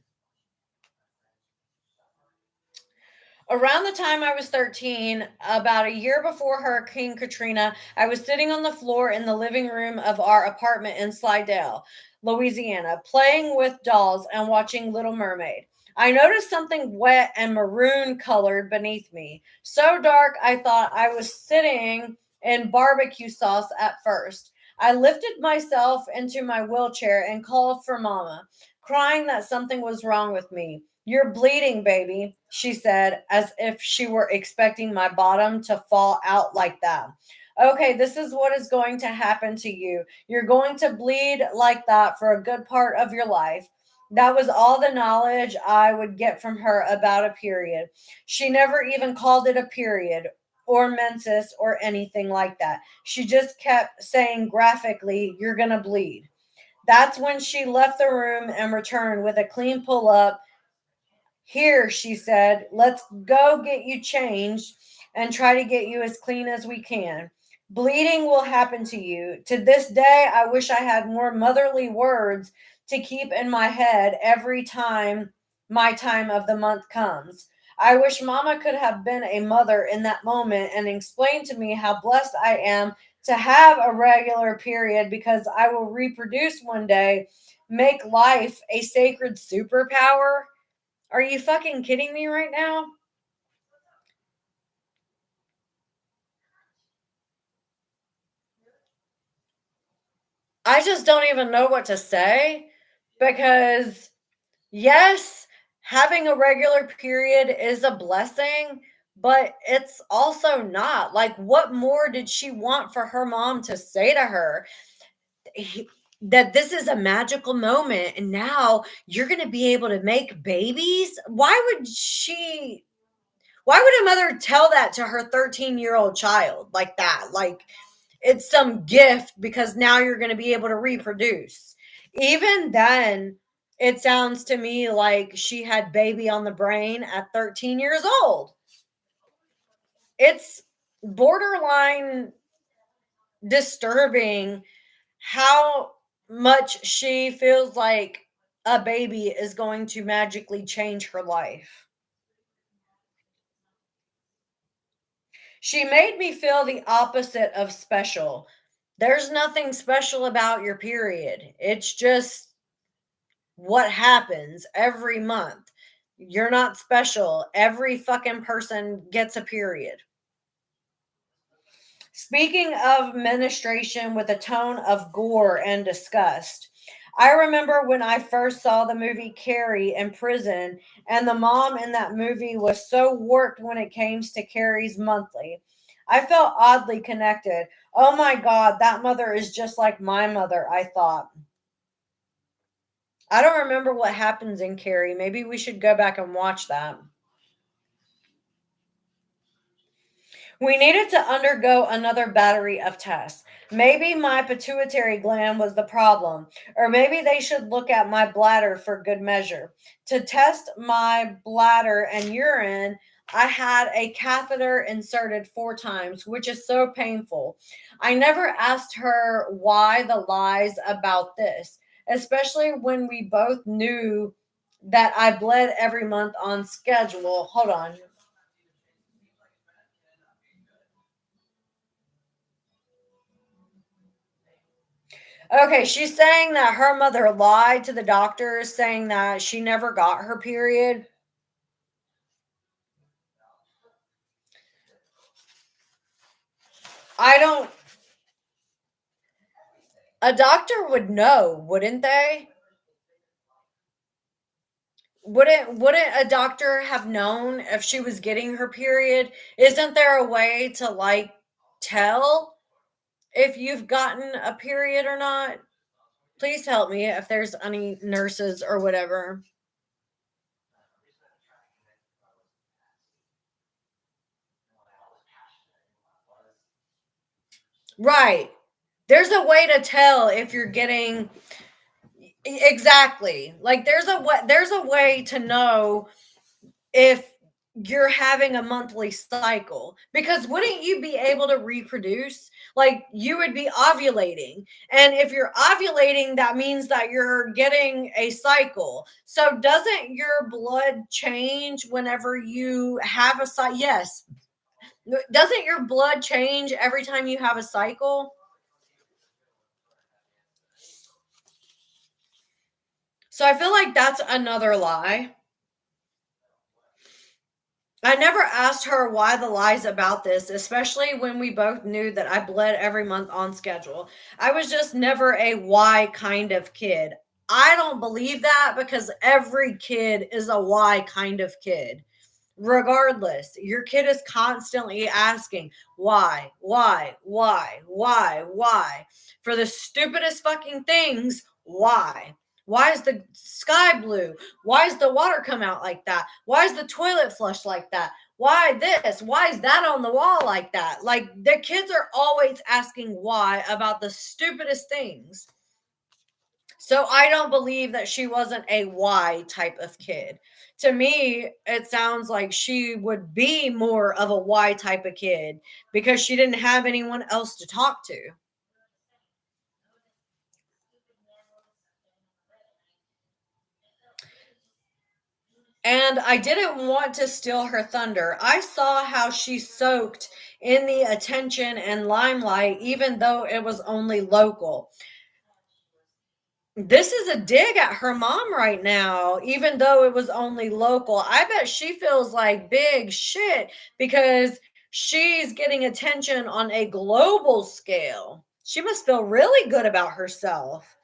Around the time I was 13, about a year before Hurricane Katrina, I was sitting on the floor in the living room of our apartment in Slidell, Louisiana, playing with dolls and watching Little Mermaid. I noticed something wet and maroon colored beneath me. So dark, I thought I was sitting in barbecue sauce at first. I lifted myself into my wheelchair and called for Mama, crying that something was wrong with me. You're bleeding, baby, she said, as if she were expecting my bottom to fall out like that. Okay, this is what is going to happen to you. You're going to bleed like that for a good part of your life. That was all the knowledge I would get from her about a period. She never even called it a period or menses or anything like that. She just kept saying graphically, you're going to bleed. That's when she left the room and returned with a clean pull up. Here, she said, let's go get you changed and try to get you as clean as we can. Bleeding will happen to you. To this day, I wish I had more motherly words to keep in my head every time my time of the month comes. I wish Mama could have been a mother in that moment and explain to me how blessed I am to have a regular period because I will reproduce one day, make life a sacred superpower. Are you fucking kidding me right now? I just don't even know what to say because, yes, having a regular period is a blessing, but it's also not. Like, what more did she want for her mom to say to her? That this is a magical moment and now you're going to be able to make babies? Why would a mother tell that to her 13-year-old child like that? Like, it's some gift because now you're going to be able to reproduce. Even then, it sounds to me like she had baby on the brain at 13 years old. It's borderline. disturbing how much she feels like a baby is going to magically change her life. She made me feel the opposite of special. There's nothing special about your period. It's just what happens every month. You're not special. Every fucking person gets a period. Speaking of menstruation with a tone of gore and disgust, I remember when I first saw the movie Carrie in prison, and the mom in that movie was so warped when it came to Carrie's monthly. I felt oddly connected. Oh my God, that mother is just like my mother, I thought. I don't remember what happens in Carrie. Maybe we should go back and watch that. We needed to undergo another battery of tests. Maybe my pituitary gland was the problem, or maybe they should look at my bladder for good measure. To test my bladder and urine, I had a catheter inserted 4 times, which is so painful. I never asked her why the lies about this, especially when we both knew that I bled every month on schedule. Hold on. Okay, she's saying that her mother lied to the doctor, saying that she never got her period. I don't, a doctor would know, wouldn't they? Wouldn't a doctor have known if she was getting her period? Isn't there a way to like tell if you've gotten a period or not? Please help me if there's any nurses or whatever. Right. There's a way to tell if you're getting exactly. Like there's a way to know if you're having a monthly cycle, because wouldn't you be able to reproduce? Like you would be ovulating, and if you're ovulating that means that you're getting a cycle. So doesn't your blood change whenever you have a cycle? Yes. Doesn't your blood change every time you have a cycle? So I feel like that's another lie. I never asked her why the lies about this, especially when we both knew that I bled every month on schedule. I was just never a why kind of kid. I don't believe that, because every kid is a why kind of kid. Regardless, your kid is constantly asking why for the stupidest fucking things. Why is the sky blue? Why is the water come out like that? Why is the toilet flush like that? Why this? Why is that on the wall like that? Like the kids are always asking why about the stupidest things. So I don't believe that she wasn't a why type of kid. To me, it sounds like she would be more of a why type of kid because she didn't have anyone else to talk to. And I didn't want to steal her thunder. I saw how she soaked in the attention and limelight, even though it was only local. This is a dig at her mom right now, even though it was only local. I bet she feels like big shit because she's getting attention on a global scale. She must feel really good about herself.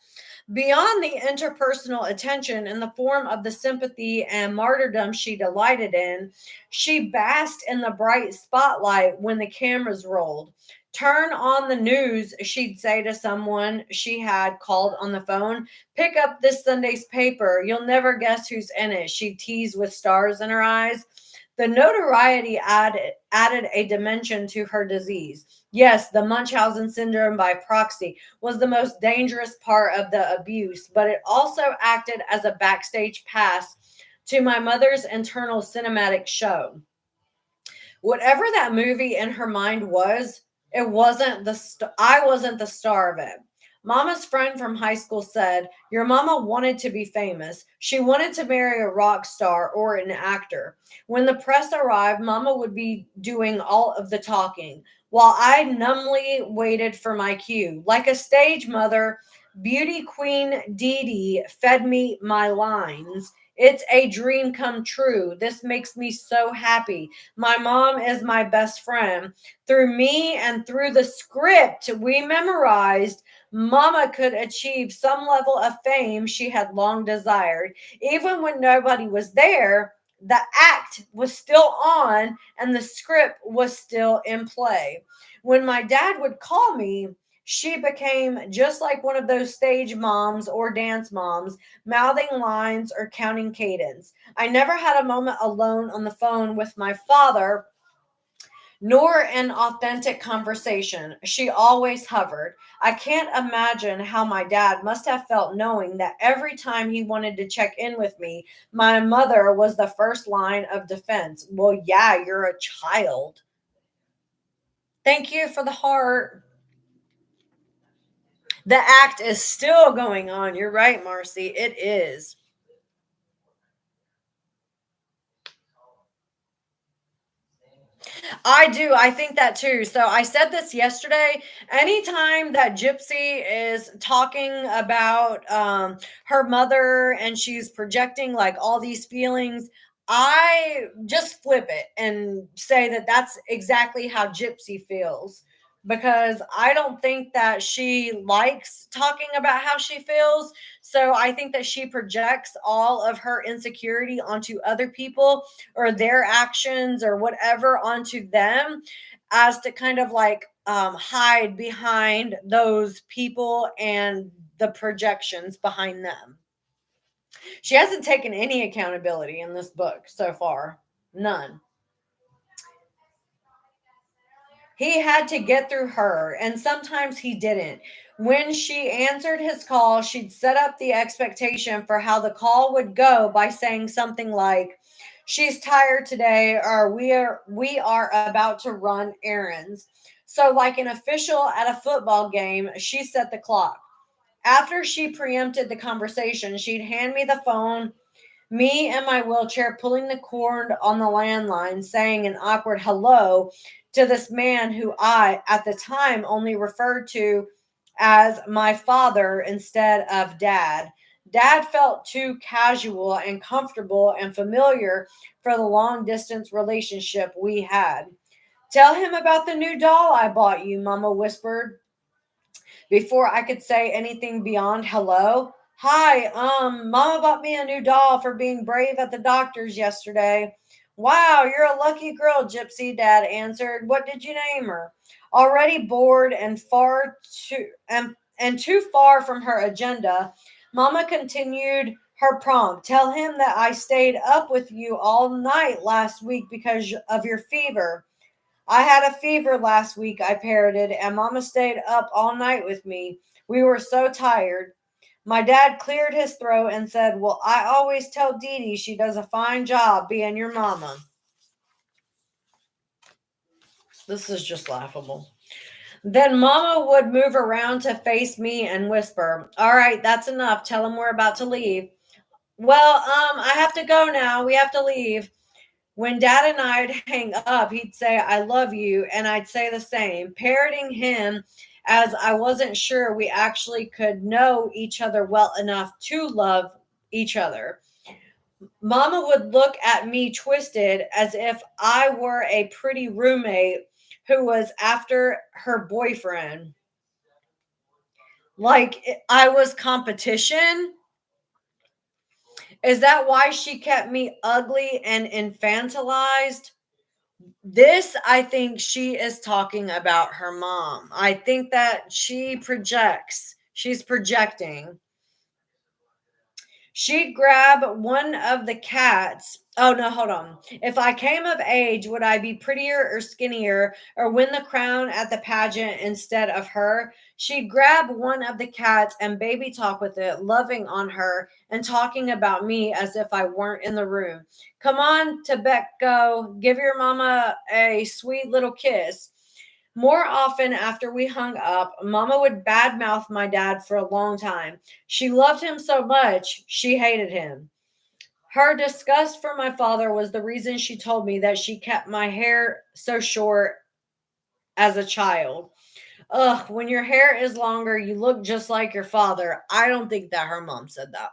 Beyond the interpersonal attention in the form of the sympathy and martyrdom she delighted in, she basked in the bright spotlight when the cameras rolled. Turn on the news, she'd say to someone she had called on the phone. Pick up this Sunday's paper. You'll never guess who's in it. She'd tease with stars in her eyes. The notoriety added a dimension to her disease. Yes, the Munchausen syndrome by proxy was the most dangerous part of the abuse, but it also acted as a backstage pass to my mother's internal cinematic show. Whatever that movie in her mind was, It wasn't I wasn't the star of it. Mama's friend from high school said, your mama wanted to be famous. She wanted to marry a rock star or an actor. When the press arrived, Mama would be doing all of the talking, while I numbly waited for my cue. Like a stage mother, beauty queen Dee Dee fed me my lines. It's a dream come true. This makes me so happy. My mom is my best friend. Through me and through the script we memorized, Mama could achieve some level of fame she had long desired. Even when nobody was there, the act was still on and the script was still in play. When my dad would call me, she became just like one of those stage moms or dance moms, mouthing lines or counting cadence. I never had a moment alone on the phone with my father, nor an authentic conversation. She always hovered. I can't imagine how my dad must have felt knowing that every time he wanted to check in with me, my mother was the first line of defense. Well, yeah, you're a child. Thank you for the heart. The act is still going on. You're right, Marcy. It is. I do. I think that too. So I said this yesterday. Anytime that Gypsy is talking about her mother and she's projecting like all these feelings, I just flip it and say that that's exactly how Gypsy feels. Because I don't think that she likes talking about how she feels. So I think that she projects all of her insecurity onto other people or their actions or whatever onto them as to kind of like hide behind those people and the projections behind them. She hasn't taken any accountability in this book so far. None. He had to get through her, and sometimes he didn't. When she answered his call, she'd set up the expectation for how the call would go by saying something like, "She's tired today," or "We are about to run errands." So, like an official at a football game, she set the clock. After she preempted the conversation, she'd hand me the phone, me and my wheelchair pulling the cord on the landline, saying an awkward hello to this man who I, at the time, only referred to as my father instead of dad. Dad felt too casual and comfortable and familiar for the long distance relationship we had. Tell him about the new doll I bought you, Mama whispered before I could say anything beyond hello. Hi, Mama bought me a new doll for being brave at the doctor's yesterday. Wow, you're a lucky girl, Gypsy, Dad answered. What did you name her? Already bored and too far from her agenda, Mama continued her prompt. Tell him that I stayed up with you all night last week because of your fever. I had a fever last week, I parroted, and Mama stayed up all night with me. We were so tired. My dad cleared his throat and said, Well, I always tell Dee Dee she does a fine job being your mama. This is just laughable. Then Mama would move around to face me and whisper, All right, that's enough. Tell him we're about to leave. Well, I have to go now. We have to leave. When Dad and I'd hang up, he'd say, I love you. And I'd say the same, parroting him as I wasn't sure we actually could know each other well enough to love each other. Mama would look at me twisted as if I were a pretty roommate who was after her boyfriend. Like I was competition. Is that why she kept me ugly and infantilized? This, I think she is talking about her mom. I think that she projects. She's projecting. She'd grab one of the cats. Oh, no, hold on. If I came of age, would I be prettier or skinnier or win the crown at the pageant instead of her? She'd grab one of the cats and baby talk with it, loving on her and talking about me as if I weren't in the room. Come on, Tebecco, give your mama a sweet little kiss. More often after we hung up, Mama would badmouth my dad for a long time. She loved him so much, she hated him. Her disgust for my father was the reason she told me that she kept my hair so short as a child. Ugh, when your hair is longer, you look just like your father. I don't think that her mom said that.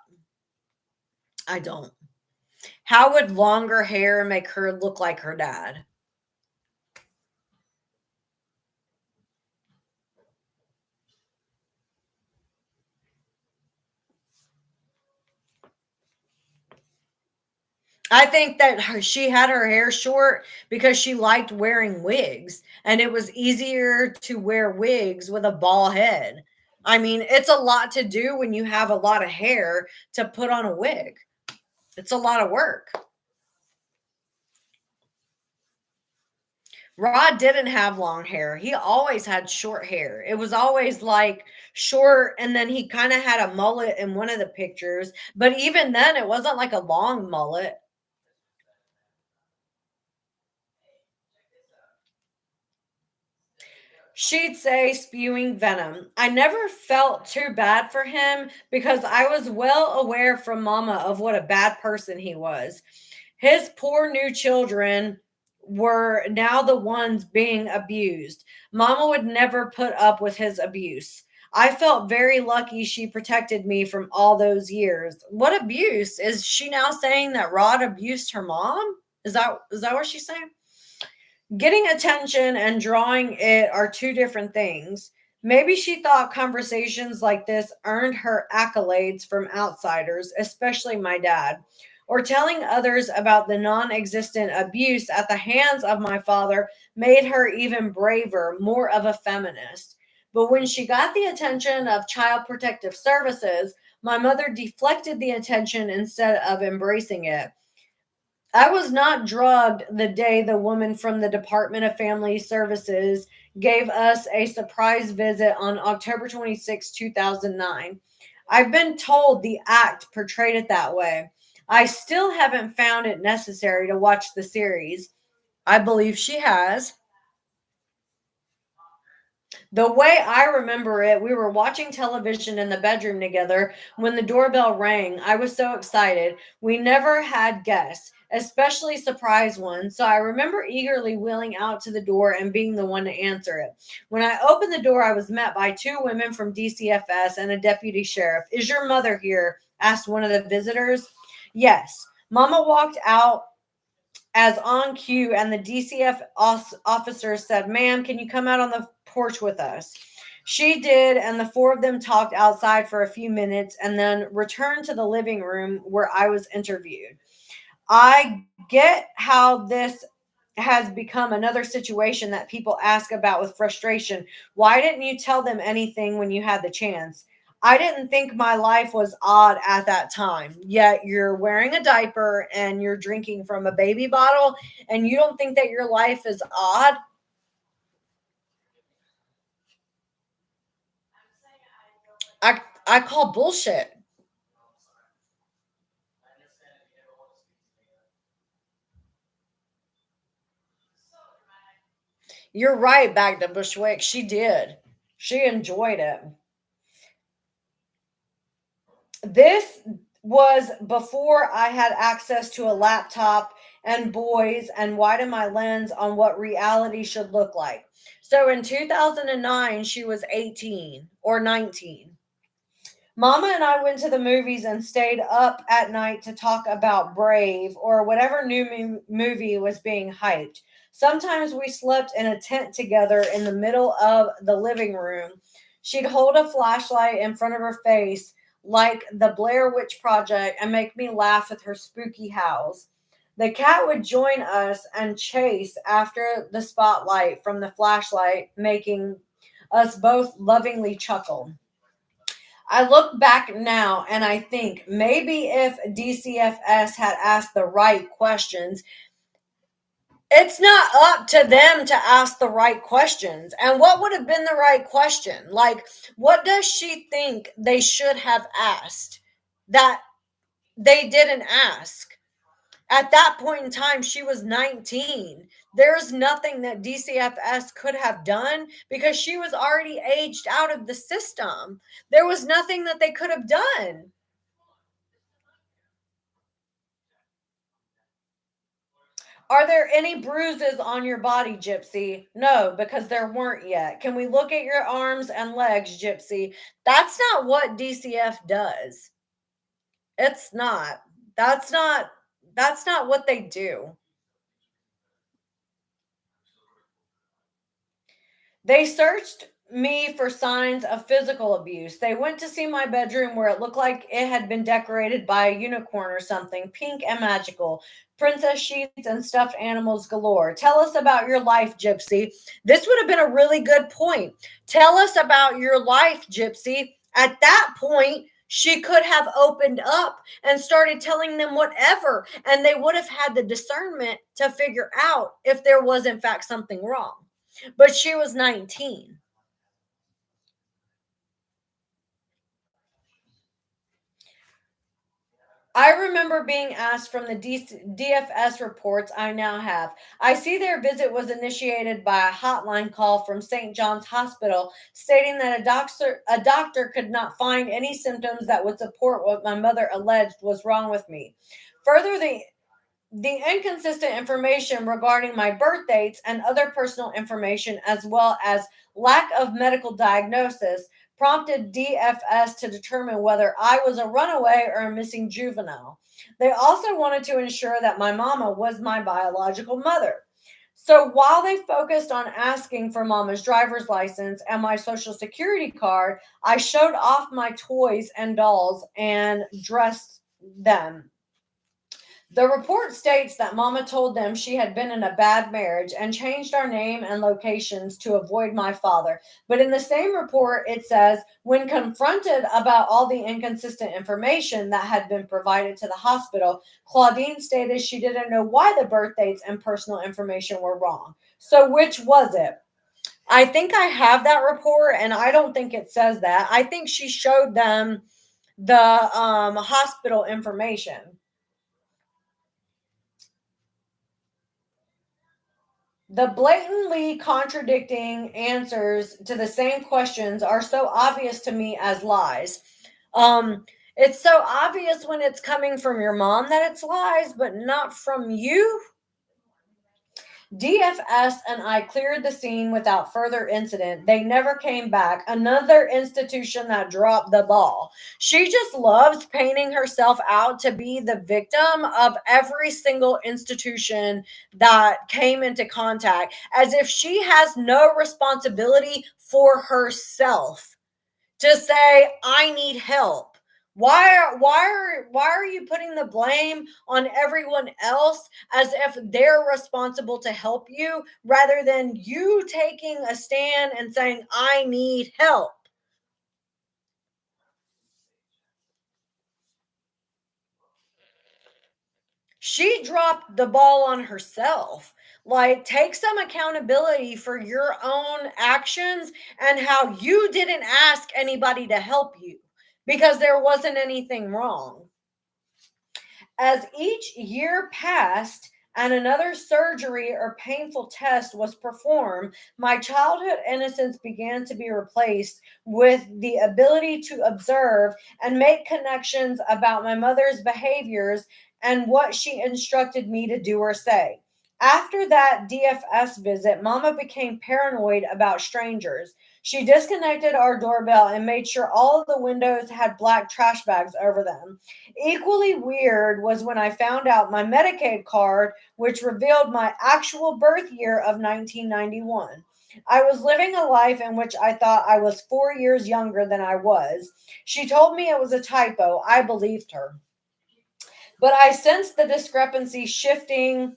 I don't. How would longer hair make her look like her dad? I think that she had her hair short because she liked wearing wigs, and it was easier to wear wigs with a bald head. I mean, it's a lot to do when you have a lot of hair to put on a wig. It's a lot of work. Rod didn't have long hair. He always had short hair. It was always like short, and then he kind of had a mullet in one of the pictures. But even then, it wasn't like a long mullet. She'd say, spewing venom. I never felt too bad for him because I was well aware from Mama of what a bad person he was. His poor new children were now the ones being abused. Mama would never put up with his abuse. I felt very lucky she protected me from all those years. What abuse? Is she now saying that Rod abused her mom? Is that what she's saying? Getting attention and drawing it are two different things. Maybe she thought conversations like this earned her accolades from outsiders, especially my dad, or telling others about the non existent abuse at the hands of my father made her even braver, more of a feminist. But when she got the attention of Child Protective Services, my mother deflected the attention instead of embracing it. I was not drugged the day the woman from the Department of Family Services gave us a surprise visit on October 26, 2009. I've been told the act portrayed it that way. I still haven't found it necessary to watch the series. I believe she has. The way I remember it, we were watching television in the bedroom together when the doorbell rang. I was so excited. We never had guests, especially surprise ones. So I remember eagerly wheeling out to the door and being the one to answer it. When I opened the door, I was met by two women from DCFS and a deputy sheriff. Is your mother here? Asked one of the visitors. Yes. Mama walked out as on cue, and the DCF officer said, Ma'am, can you come out on the porch with us? She did, and the four of them talked outside for a few minutes and then returned to the living room where I was interviewed. I get how this has become another situation that people ask about with frustration. Why didn't you tell them anything when you had the chance? I didn't think my life was odd at that time. Yet you're wearing a diaper and you're drinking from a baby bottle, and you don't think that your life is odd? I call bullshit. You're right, back to Bushwick. She did. She enjoyed it. This was before I had access to a laptop and boys and widened my lens on what reality should look like. So in 2009, she was 18 or 19. Mama and I went to the movies and stayed up at night to talk about Brave or whatever new movie was being hyped. Sometimes we slept in a tent together in the middle of the living room. She'd hold a flashlight in front of her face like the Blair Witch Project and make me laugh with her spooky howls. The cat would join us and chase after the spotlight from the flashlight, making us both lovingly chuckle. I look back now and I think maybe if DCFS had asked the right questions, it's not up to them to ask the right questions. And what would have been the right question? Like, what does she think they should have asked that they didn't ask? At that point in time, she was 19. There's nothing that DCFS could have done because she was already aged out of the system. There was nothing that they could have done. Are there any bruises on your body, Gypsy? No, because there weren't yet. Can we look at your arms and legs, Gypsy? That's not what DCF does. It's not. That's not that's not what they do. They searched me for signs of physical abuse. They went to see my bedroom where it looked like it had been decorated by a unicorn or something, pink and magical. Princess sheets and stuffed animals galore. Tell us about your life, Gypsy. This would have been a really good point. Tell us about your life, Gypsy. At that point, she could have opened up and started telling them whatever, and they would have had the discernment to figure out if there was, in fact, something wrong. But she was 19. I remember being asked from the DFS reports I now have. I see their visit was initiated by a hotline call from St. John's Hospital stating that a doctor could not find any symptoms that would support what my mother alleged was wrong with me. Further, the inconsistent information regarding my birth dates and other personal information, as well as lack of medical diagnosis, prompted DFS to determine whether I was a runaway or a missing juvenile. They also wanted to ensure that my mama was my biological mother. So while they focused on asking for mama's driver's license and my social security card, I showed off my toys and dolls and dressed them. The report states that Mama told them she had been in a bad marriage and changed our name and locations to avoid my father. But in the same report, it says, when confronted about all the inconsistent information that had been provided to the hospital, Claudine stated she didn't know why the birth dates and personal information were wrong. So, which was it? I think I have that report, and I don't think it says that. I think she showed them the hospital information. The blatantly contradicting answers to the same questions are so obvious to me as lies. It's so obvious when it's coming from your mom that it's lies, but not from you. DFS and I cleared the scene without further incident. They never came back. Another institution that dropped the ball. She just loves painting herself out to be the victim of every single institution that came into contact, as if she has no responsibility for herself to say, I need help. Why are you putting the blame on everyone else as if they're responsible to help you rather than you taking a stand and saying, I need help? She dropped the ball on herself. Like, take some accountability for your own actions and how you didn't ask anybody to help you because there wasn't anything wrong. As each year passed and another surgery or painful test was performed, my childhood innocence began to be replaced with the ability to observe and make connections about my mother's behaviors and what she instructed me to do or say. After that DFS visit, Mama became paranoid about strangers. She disconnected our doorbell and made sure all of the windows had black trash bags over them. Equally weird was when I found out my Medicaid card, which revealed my actual birth year of 1991. I was living a life in which I thought I was 4 years younger than I was. She told me it was a typo. I believed her. But I sensed the discrepancy shifting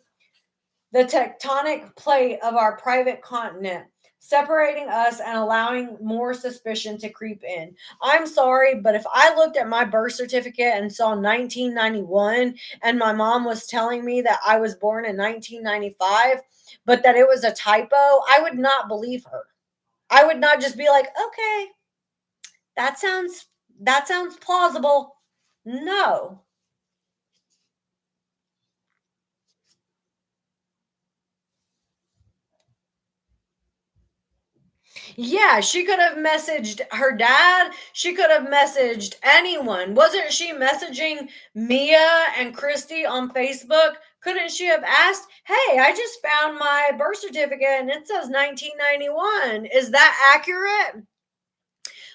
the tectonic plate of our private continent, separating us and allowing more suspicion to creep in. I'm sorry, but if I looked at my birth certificate and saw 1991 and my mom was telling me that I was born in 1995, but that it was a typo, I would not believe her. I would not just be like, okay, that sounds plausible. No. Yeah, she could have messaged her dad. She could have messaged anyone. Wasn't she messaging Mia and Christy on Facebook? Couldn't she have asked, hey, I just found my birth certificate and it says 1991. Is that accurate?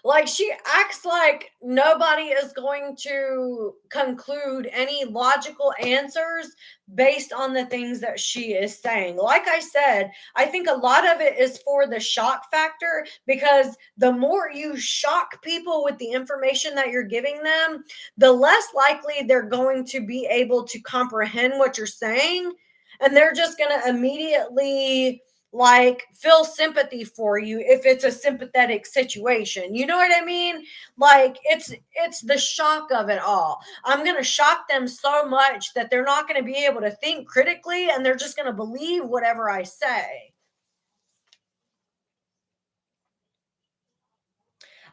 Like, she acts like nobody is going to conclude any logical answers based on the things that she is saying. Like I said, I think a lot of it is for the shock factor, because the more you shock people with the information that you're giving them, the less likely they're going to be able to comprehend what you're saying. And they're just going to immediately like feel sympathy for you if it's a sympathetic situation. You know what I mean? Like, it's the shock of it all. I'm going to shock them so much that they're not going to be able to think critically, and they're just going to believe whatever I say.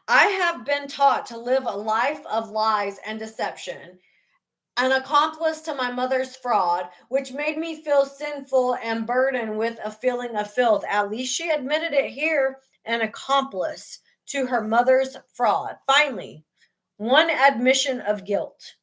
I have been taught to live a life of lies and deception, an accomplice to my mother's fraud, which made me feel sinful and burdened with a feeling of filth. At least she admitted it here, an accomplice to her mother's fraud. Finally, one admission of guilt.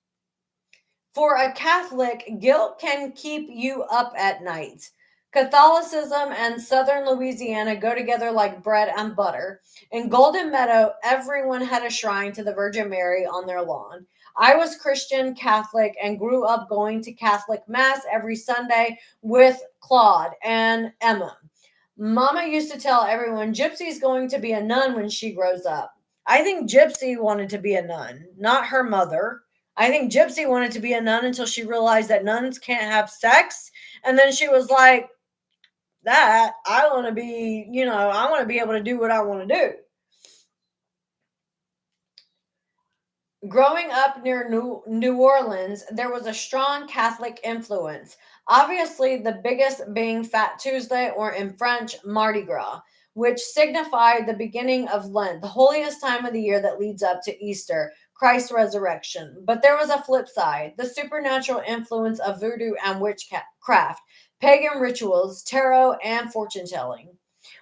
For a Catholic, guilt can keep you up at night. Catholicism and Southern Louisiana go together like bread and butter. In Golden Meadow, everyone had a shrine to the Virgin Mary on their lawn. I was Christian Catholic and grew up going to Catholic Mass every Sunday with Claude and Emma. Mama used to tell everyone Gypsy's going to be a nun when she grows up. I think Gypsy wanted to be a nun, not her mother. I think Gypsy wanted to be a nun until she realized that nuns can't have sex. And then she was like, I want to be, I want to be able to do what I want to do. Growing up near New Orleans, there was a strong Catholic influence. Obviously, the biggest being Fat Tuesday, or in French, Mardi Gras, which signified the beginning of Lent, the holiest time of the year that leads up to Easter, Christ's resurrection. But there was a flip side, the supernatural influence of voodoo and witchcraft, pagan rituals, tarot, and fortune telling.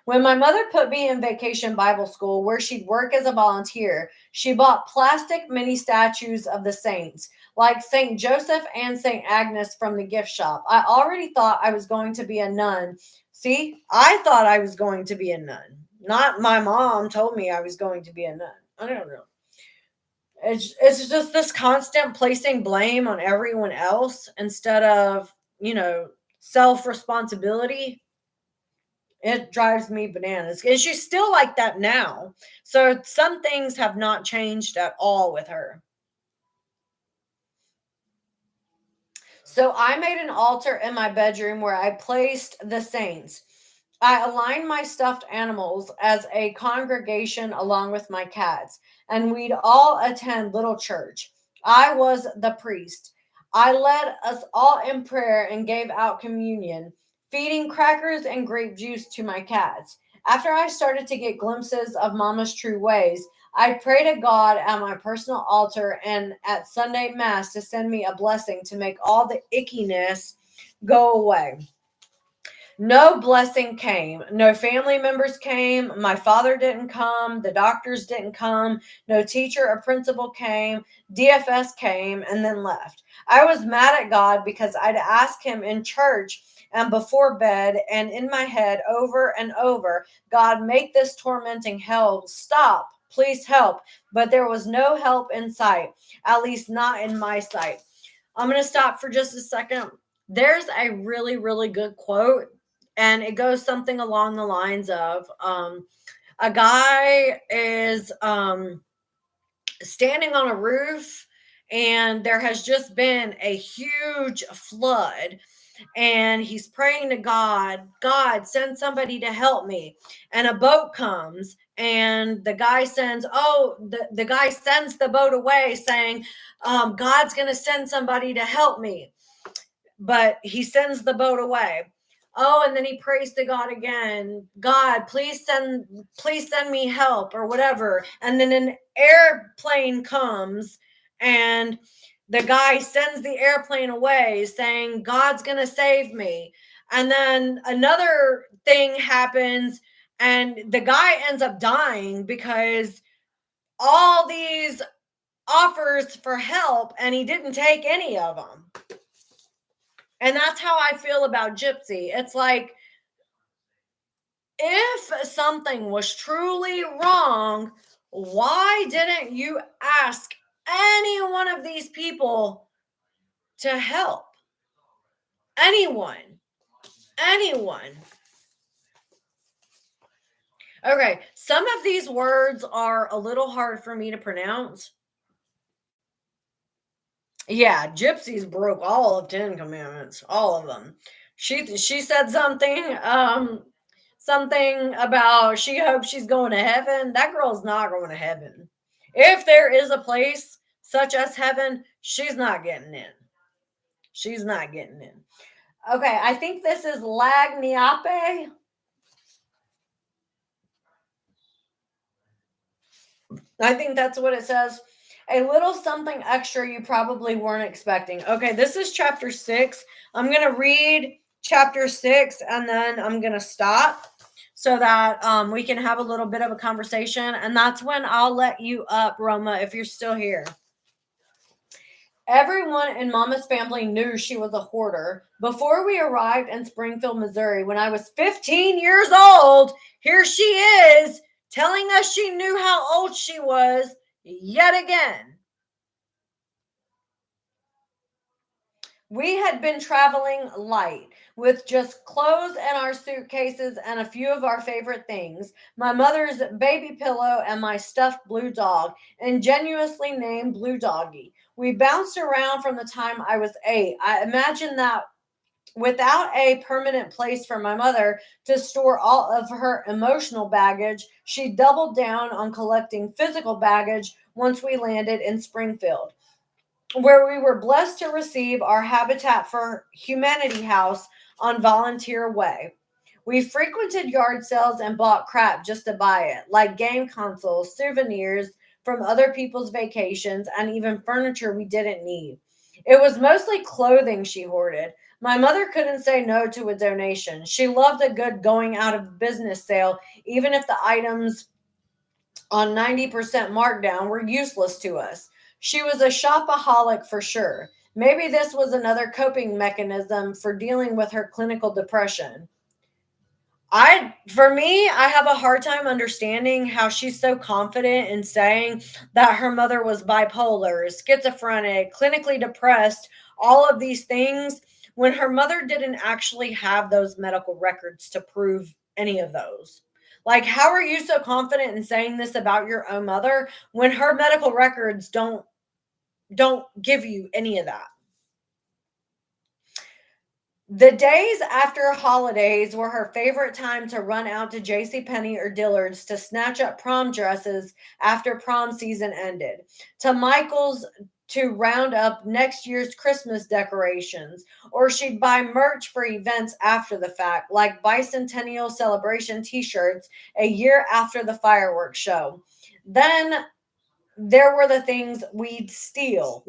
When my mother put me in vacation Bible school where she'd work as a volunteer, she bought plastic mini statues of the saints, like St. Joseph and St. Agnes from the gift shop. I already thought I was going to be a nun. See, I thought I was going to be a nun. Not my mom told me I was going to be a nun. I don't know. It's just this constant placing blame on everyone else instead of, self-responsibility. It drives me bananas. And she's still like that now. So some things have not changed at all with her. So I made an altar in my bedroom where I placed the saints. I aligned my stuffed animals as a congregation along with my cats, and we'd all attend little church. I was the priest. I led us all in prayer and gave out communion, feeding crackers and grape juice to my cats. After I started to get glimpses of Mama's true ways, I pray to God at my personal altar and at Sunday Mass to send me a blessing to make all the ickiness go away. No blessing came. No family members came. My father didn't come. The doctors didn't come. No teacher or principal came. DFS came and then left. I was mad at God because I'd ask him in church and before bed and in my head over and over, God, make this tormenting hell stop. Please help. But there was no help in sight, at least not in my sight. I'm going to stop for just a second. There's a really, really good quote, and it goes something along the lines of a guy is standing on a roof, and there has just been a huge flood, and he's praying to God, God, send somebody to help me. And a boat comes, and the guy sends the boat away saying, God's going to send somebody to help me. But he sends the boat away. Oh, and then he prays to God again. God, please send me help or whatever. And then an airplane comes, and the guy sends the airplane away saying, God's going to save me. And then another thing happens, And the guy ends up dying because all these offers for help and he didn't take any of them. And that's how I feel about Gypsy. It's like, if something was truly wrong, why didn't you ask any one of these people to help? Anyone. Okay, some of these words are a little hard for me to pronounce. Yeah, Gypsy's broke all of 10 commandments, all of them. She said something about she hopes she's going to heaven. That girl's not going to heaven. If there is a place such as heaven, she's not getting in. She's not getting in. Okay, I think this is Lagniape. I think that's what it says. A little something extra you probably weren't expecting. Okay, this is chapter 6. I'm going to read chapter 6 and then I'm going to stop so that we can have a little bit of a conversation. And that's when I'll let you up, Roma, if you're still here. Everyone in Mama's family knew she was a hoarder. Before we arrived in Springfield, Missouri, when I was 15 years old, here she is telling us she knew how old she was yet again. We had been traveling light with just clothes in our suitcases and a few of our favorite things, my mother's baby pillow and my stuffed blue dog, ingenuously named Blue Doggy. We bounced around from the time I was 8. I imagine that without a permanent place for my mother to store all of her emotional baggage, she doubled down on collecting physical baggage once we landed in Springfield, where we were blessed to receive our Habitat for Humanity house on Volunteer Way. We frequented yard sales and bought crap just to buy it, like game consoles, souvenirs from other people's vacations, and even furniture we didn't need. It was mostly clothing she hoarded. My mother couldn't say no to a donation. She loved a good going out of business sale, even if the items on 90% markdown were useless to us. She was a shopaholic for sure. Maybe this was another coping mechanism for dealing with her clinical depression. For me, I have a hard time understanding how she's so confident in saying that her mother was bipolar, schizophrenic, clinically depressed, all of these things, when her mother didn't actually have those medical records to prove any of those. Like, how are you so confident in saying this about your own mother when her medical records don't give you any of that? The days after holidays were her favorite time to run out to JCPenney or Dillard's to snatch up prom dresses after prom season ended, to Michael's to round up next year's Christmas decorations, or she'd buy merch for events after the fact, like bicentennial celebration t-shirts a year after the fireworks show. Then there were the things we'd steal.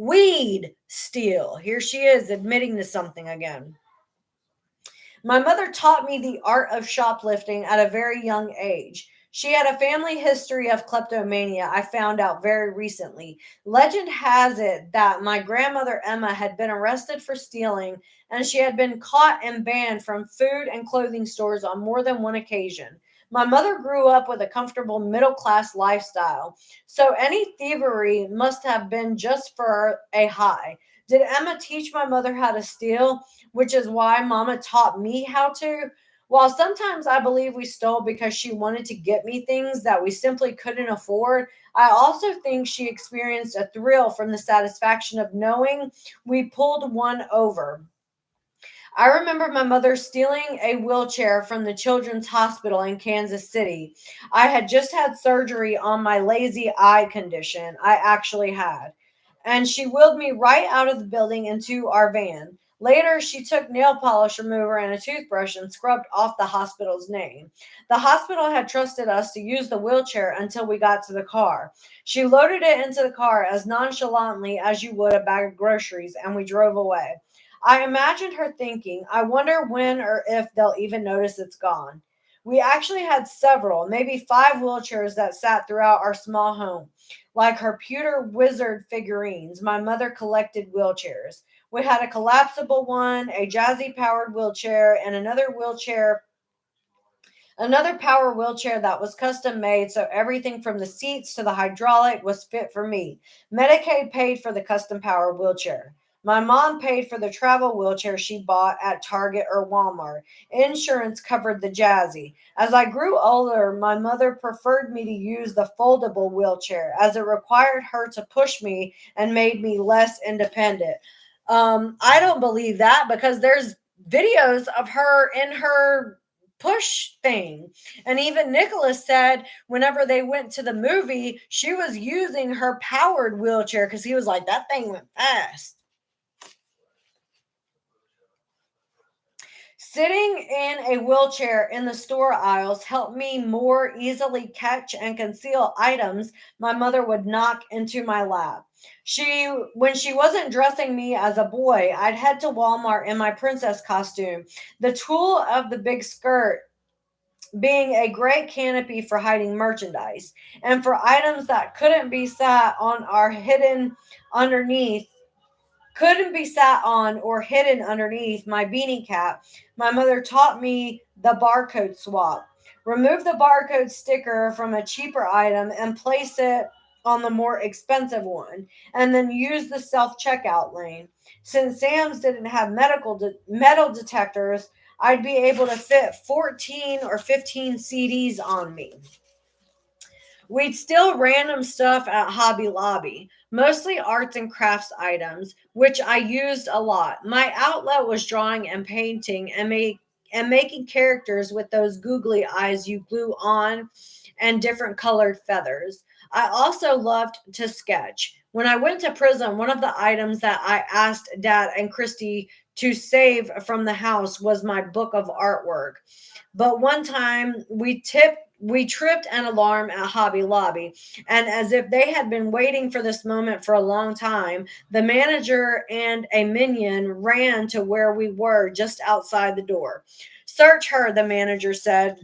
Here she is admitting to something again. My mother taught me the art of shoplifting at a very young age. She had a family history of kleptomania, I found out very recently. Legend has it that my grandmother Emma had been arrested for stealing, and she had been caught and banned from food and clothing stores on more than one occasion. My mother grew up with a comfortable middle-class lifestyle, so any thievery must have been just for a high. Did Emma teach my mother how to steal, which is why Mama taught me how to? While sometimes I believe we stole because she wanted to get me things that we simply couldn't afford, I also think she experienced a thrill from the satisfaction of knowing we pulled one over. I remember my mother stealing a wheelchair from the Children's Hospital in Kansas City. I had just had surgery on my lazy eye condition I actually had, and she wheeled me right out of the building into our van. Later, she took nail polish remover and a toothbrush and scrubbed off the hospital's name. The hospital had trusted us to use the wheelchair until we got to the car. She loaded it into the car as nonchalantly as you would a bag of groceries, and we drove away. I imagined her thinking, I wonder when or if they'll even notice it's gone. We actually had several, maybe 5 wheelchairs that sat throughout our small home, like her pewter wizard figurines. My mother collected wheelchairs. We had a collapsible one, a jazzy powered wheelchair, and another power wheelchair that was custom made, so everything from the seats to the hydraulic was fit for me. Medicaid paid for the custom power wheelchair. My mom paid for the travel wheelchair she bought at Target or Walmart. Insurance covered the jazzy. As I grew older, my mother preferred me to use the foldable wheelchair as it required her to push me and made me less independent. I don't believe that because there's videos of her in her push thing. And even Nicholas said whenever they went to the movie, she was using her powered wheelchair because he was like, that thing went fast. Sitting in a wheelchair in the store aisles helped me more easily catch and conceal items my mother would knock into my lap. When she wasn't dressing me as a boy, I'd head to Walmart in my princess costume, the tool of the big skirt being a great canopy for hiding merchandise, and for items that couldn't be sat on or hidden underneath my beanie cap. My mother taught me the barcode swap. Remove the barcode sticker from a cheaper item and place it on the more expensive one, and then use the self checkout lane. Since Sam's didn't have metal detectors, I'd be able to fit 14 or 15 CDs on me. We'd steal random stuff at Hobby Lobby, mostly arts and crafts items, which I used a lot. My outlet was drawing and painting and making characters with those googly eyes you glue on and different colored feathers. I also loved to sketch. When I went to prison, one of the items that I asked Dad and Christy to save from the house was my book of artwork. But one time we tripped an alarm at Hobby Lobby, and as if they had been waiting for this moment for a long time, the manager and a minion ran to where we were just outside the door. Search her, the manager said,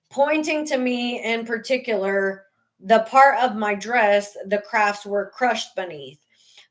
pointing to me in particular, the part of my dress the crafts were crushed beneath.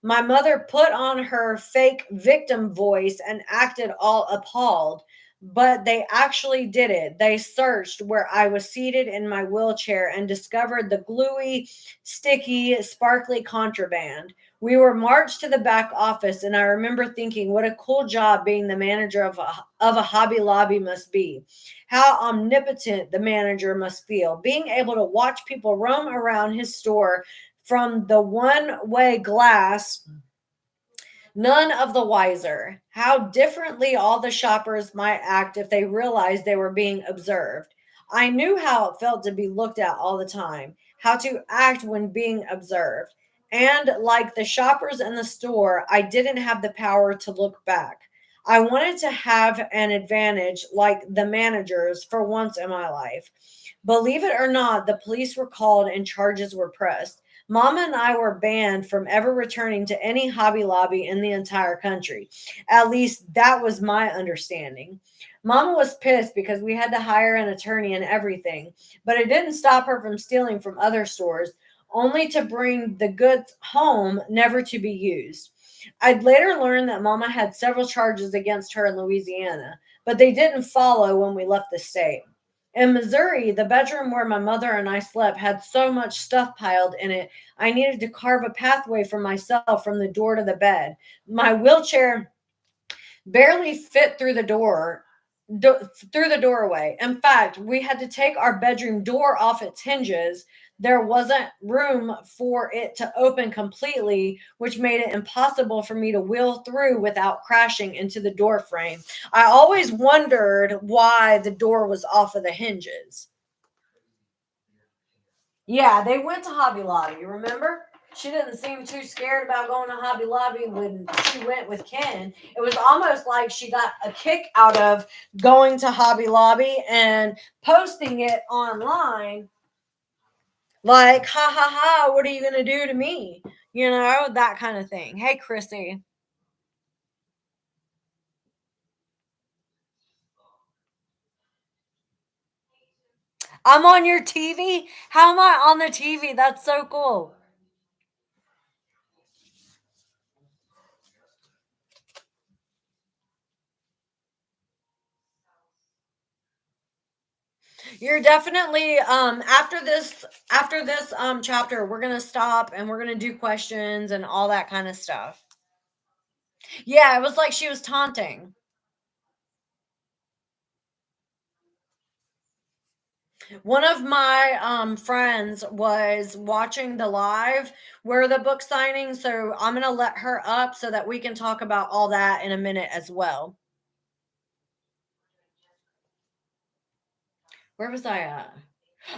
My mother put on her fake victim voice and acted all appalled, but they actually did it. They searched where I was seated in my wheelchair and discovered the gluey, sticky, sparkly contraband. We were marched to the back office, and I remember thinking, what a cool job being the manager of a Hobby Lobby must be. How omnipotent the manager must feel, being able to watch people roam around his store from the one-way glass, none of the wiser. How differently all the shoppers might act if they realized they were being observed. I knew how it felt to be looked at all the time, how to act when being observed. And like the shoppers in the store, I didn't have the power to look back. I wanted to have an advantage like the managers for once in my life. Believe it or not, the police were called and charges were pressed. Mama and I were banned from ever returning to any Hobby Lobby in the entire country. At least that was my understanding. Mama was pissed because we had to hire an attorney and everything, but it didn't stop her from stealing from other stores, only to bring the goods home, never to be used. I'd later learned that Mama had several charges against her in Louisiana, but they didn't follow when we left the state. In Missouri, the bedroom where my mother and I slept had so much stuff piled in it, I needed to carve a pathway for myself from the door to the bed. My wheelchair barely fit through the doorway. In fact, we had to take our bedroom door off its hinges. There wasn't room for it to open completely, which made it impossible for me to wheel through without crashing into the door frame. I always wondered why the door was off of the hinges. Yeah, they went to Hobby Lobby, remember? She didn't seem too scared about going to Hobby Lobby when she went with Ken. It was almost like she got a kick out of going to Hobby Lobby and posting it online. Like, ha ha ha, what are you going to do to me? You know, that kind of thing. Hey, Chrissy. I'm on your TV? How am I on the TV? That's so cool. You're definitely after this chapter, we're gonna stop and we're gonna do questions and all that kind of stuff. Yeah, it was like she was taunting. One of my friends was watching the live where the book signing, so I'm gonna let her up so that we can talk about all that in a minute as well. Where was I at?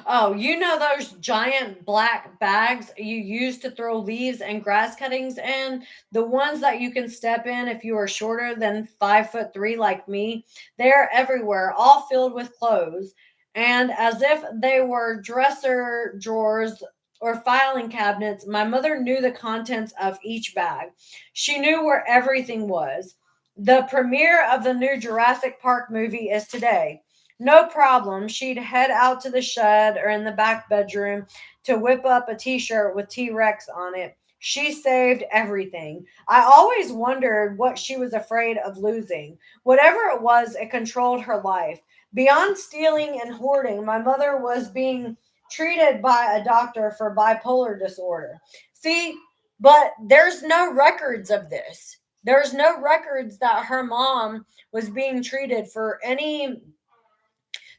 Oh, you know those giant black bags you use to throw leaves and grass cuttings in? The ones that you can step in if you are shorter than 5'3" like me? They're everywhere, all filled with clothes. And as if they were dresser drawers or filing cabinets, my mother knew the contents of each bag. She knew where everything was. The premiere of the new Jurassic Park movie is today. No problem. She'd head out to the shed or in the back bedroom to whip up a t shirt with T Rex on it. She saved everything. I always wondered what she was afraid of losing. Whatever it was, it controlled her life. Beyond stealing and hoarding, my mother was being treated by a doctor for bipolar disorder. See, but there's no records of this. There's no records that her mom was being treated for any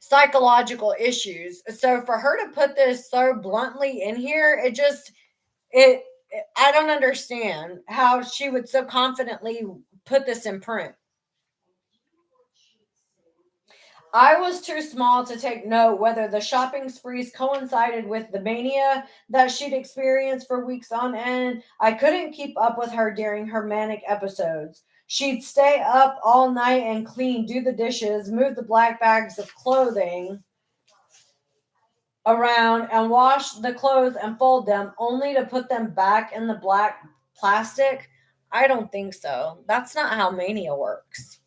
psychological issues. So for her to put this so bluntly in here, it I don't understand how she would so confidently put this in print. I was too small to take note whether the shopping sprees coincided with the mania that she'd experienced for weeks on end. I couldn't keep up with her during her manic episodes. She'd stay up all night and clean, do the dishes, move the black bags of clothing around and wash the clothes and fold them only to put them back in the black plastic? I don't think so. That's not how mania works.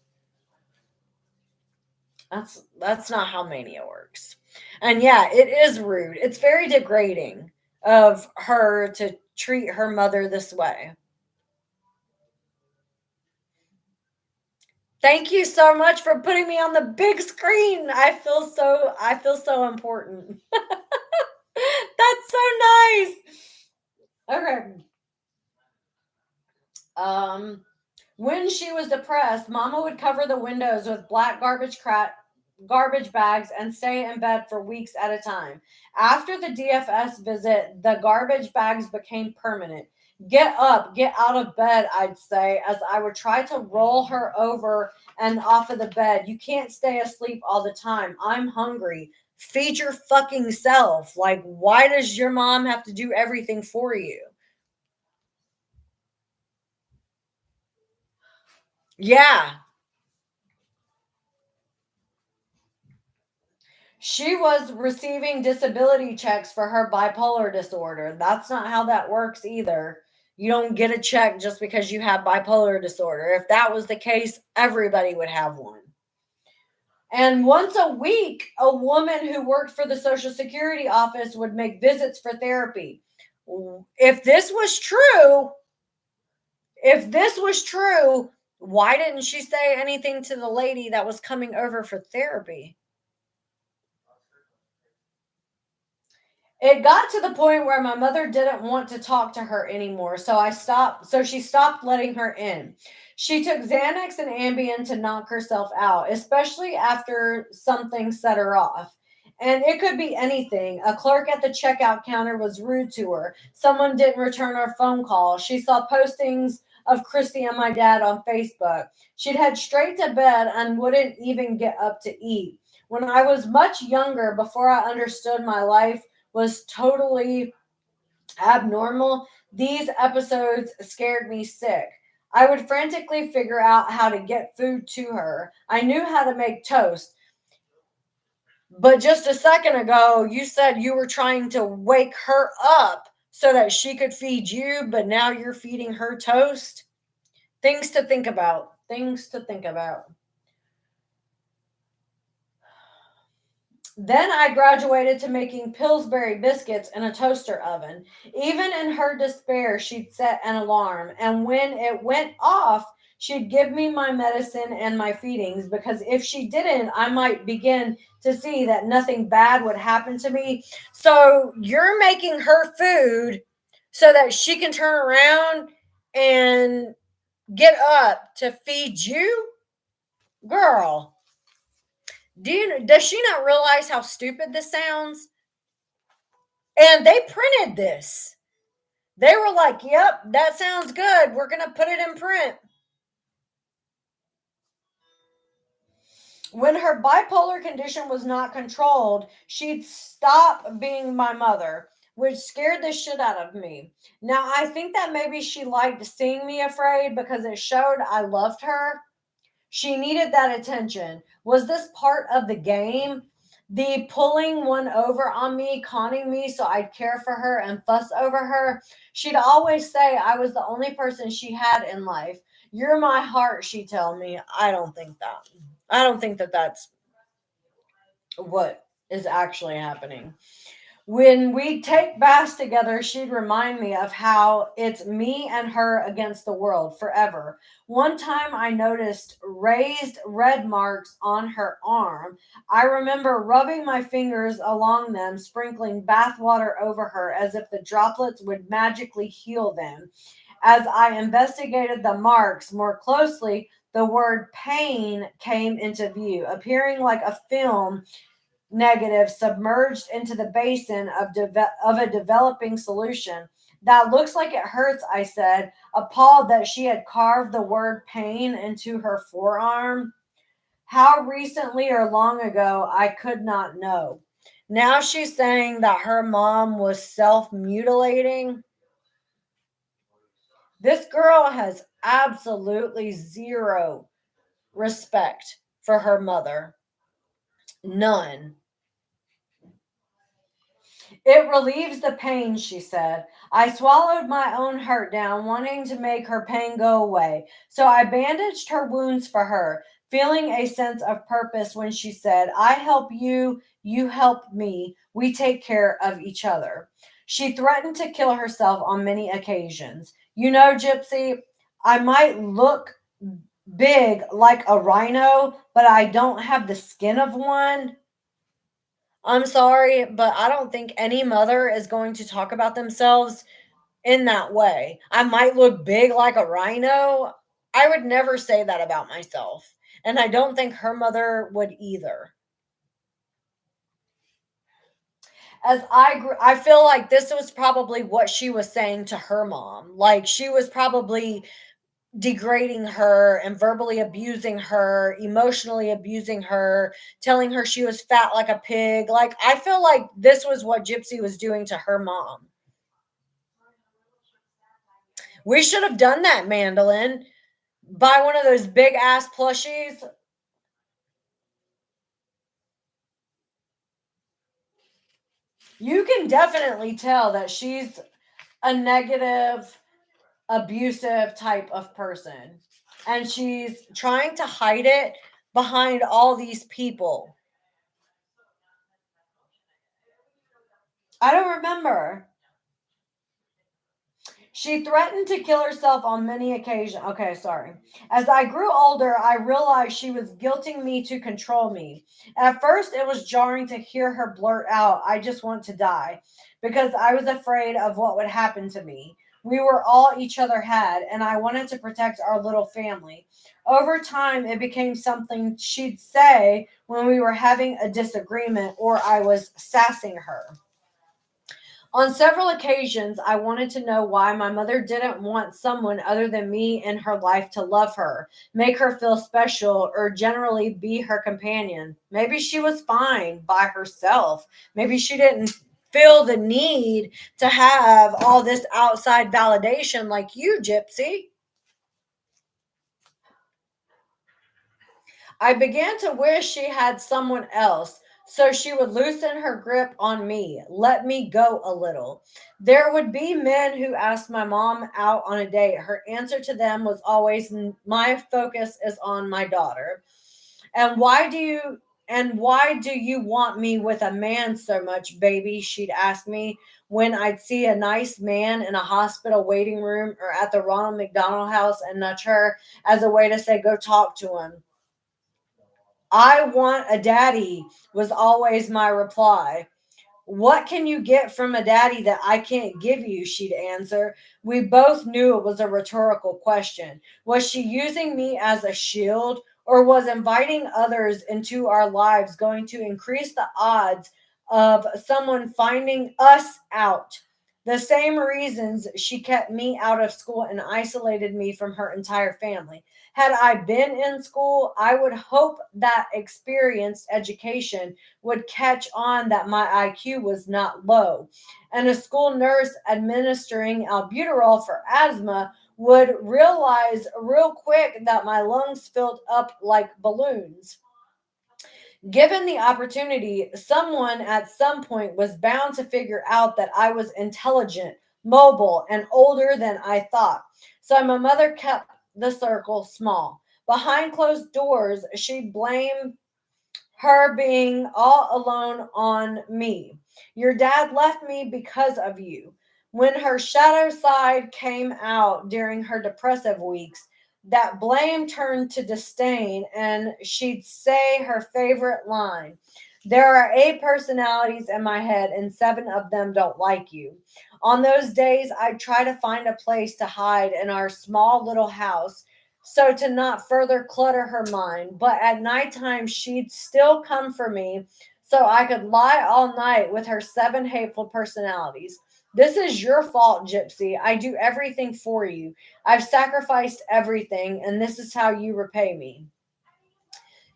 That's not how mania works. And yeah, it is rude. It's very degrading of her to treat her mother this way. Thank you so much for putting me on the big screen. I feel so important. That's so nice. Okay. Um, when she was depressed, Mama would cover the windows with black garbage bags and stay in bed for weeks at a time. After the DFS visit, the garbage bags became permanent. Get up, get out of bed, I'd say, as I would try to roll her over and off of the bed. You can't stay asleep all the time. I'm hungry. Feed your fucking self. Like, why does your mom have to do everything for you? Yeah. She was receiving disability checks for her bipolar disorder. That's not how that works either. You don't get a check just because you have bipolar disorder. If that was the case, everybody would have one. And once a week, a woman who worked for the Social Security office would make visits for therapy. If this was true, if this was true, why didn't she say anything to the lady that was coming over for therapy? It got to the point where my mother didn't want to talk to her anymore, so she stopped letting her in. She took Xanax and Ambien to knock herself out, especially after something set her off. And it could be anything. A clerk at the checkout counter was rude to her. Someone didn't return her phone call. She saw postings of Christy and my dad on Facebook. She'd head straight to bed and wouldn't even get up to eat. When I was much younger, before I understood my life was totally abnormal, these episodes scared me sick. I would frantically figure out how to get food to her. I knew how to make toast. But just a second ago, you said you were trying to wake her up so that she could feed you, but now you're feeding her toast? Things to think about. Things to think about. Then I graduated to making Pillsbury biscuits in a toaster oven. Even in her despair, she'd set an alarm. And when it went off, she'd give me my medicine and my feedings because if she didn't, I might begin to see that nothing bad would happen to me. So you're making her food so that she can turn around and get up to feed you? Girl, does she not realize how stupid this sounds? And they printed this. They were like, yep, that sounds good. We're going to put it in print. When her bipolar condition was not controlled, she'd stop being my mother, which scared the shit out of me. Now, I think that maybe she liked seeing me afraid because it showed I loved her. She needed that attention. Was this part of the game? The pulling one over on me, conning me so I'd care for her and fuss over her. She'd always say I was the only person she had in life. You're my heart, she'd tell me. I don't think that. I don't think that that's what is actually happening. When we take baths together, she'd remind me of how it's me and her against the world forever. One time I noticed raised red marks on her arm. I remember rubbing my fingers along them, sprinkling bath water over her as if the droplets would magically heal them. As I investigated the marks more closely, the word pain came into view, appearing like a film negative submerged into the basin of a developing solution. That looks like it hurts, I said, appalled that she had carved the word pain into her forearm. How recently or long ago, I could not know. Now she's saying that her mom was self mutilating. This girl has absolutely zero respect for her mother. None. It relieves the pain, she said. I swallowed my own hurt down, wanting to make her pain go away. So I bandaged her wounds for her, feeling a sense of purpose when she said, I help you, you help me, we take care of each other. She threatened to kill herself on many occasions. You know, Gypsy, I might look big like a rhino, but I don't have the skin of one. I'm sorry, but I don't think any mother is going to talk about themselves in that way. I might look big like a rhino. I would never say that about myself. And I don't think her mother would either. As I grew, I feel like this was probably what she was saying to her mom. Like she was probably degrading her and verbally abusing her, emotionally abusing her, telling her she was fat like a pig. Like, I feel like this was what Gypsy was doing to her mom. We should have done that, Mandolin. Buy one of those big ass plushies. You can definitely tell that she's a negative, abusive type of person. And she's trying to hide it behind all these people. I don't remember. She threatened to kill herself on many occasions. Okay, sorry. As I grew older, I realized she was guilting me to control me. At first, it was jarring to hear her blurt out, I just want to die, because I was afraid of what would happen to me. We were all each other had, and I wanted to protect our little family. Over time, it became something she'd say when we were having a disagreement or I was sassing her. On several occasions, I wanted to know why my mother didn't want someone other than me in her life to love her, make her feel special, or generally be her companion. Maybe she was fine by herself. Maybe she didn't feel the need to have all this outside validation like you, Gypsy. I began to wish she had someone else so she would loosen her grip on me, let me go a little. There would be men who asked my mom out on a date. Her answer to them was always, my focus is on my daughter. And why do you And why do you want me with a man so much, baby? She'd ask me when I'd see a nice man in a hospital waiting room or at the Ronald McDonald House and nudge her as a way to say, go talk to him. I want a daddy, was always my reply. What can you get from a daddy that I can't give you? She'd answer. We both knew it was a rhetorical question. Was she using me as a shield, or was inviting others into our lives going to increase the odds of someone finding us out? The same reasons she kept me out of school and isolated me from her entire family. Had I been in school, I would hope that experienced education would catch on that my IQ was not low. And a school nurse administering albuterol for asthma would realize real quick that my lungs filled up like balloons. Given the opportunity, someone at some point was bound to figure out that I was intelligent, mobile, and older than I thought. So my mother kept the circle small. Behind closed doors, she'd blame her being all alone on me. Your dad left me because of you. When her shadow side came out during her depressive weeks, that blame turned to disdain, and she'd say her favorite line: there are 8 personalities in my head, and 7 of them don't like you. On those days, I'd try to find a place to hide in our small little house so to not further clutter her mind. But at nighttime, she'd still come for me so I could lie all night with her 7 hateful personalities. This is your fault, Gypsy. I do everything for you. I've sacrificed everything, and this is how you repay me.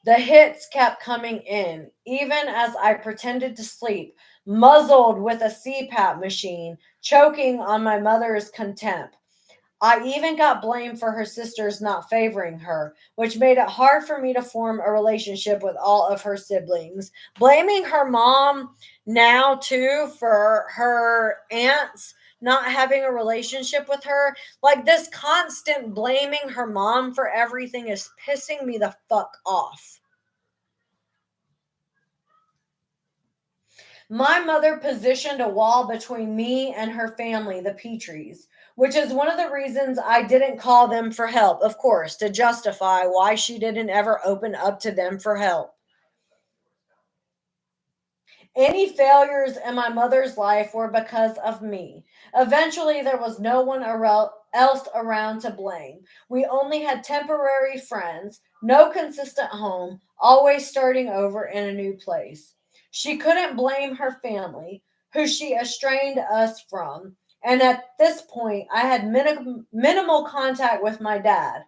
The hits kept coming in, even as I pretended to sleep, muzzled with a CPAP machine, choking on my mother's contempt. I even got blamed for her sisters not favoring her, which made it hard for me to form a relationship with all of her siblings. Blaming her mom now, too, for her aunts not having a relationship with her. Like, this constant blaming her mom for everything is pissing me the fuck off. My mother positioned a wall between me and her family, the Petries, which is one of the reasons I didn't call them for help, of course, to justify why she didn't ever open up to them for help. Any failures in my mother's life were because of me. Eventually, there was no one else around to blame. We only had temporary friends, no consistent home, always starting over in a new place. She couldn't blame her family, who she estranged us from. And at this point, I had minimal contact with my dad.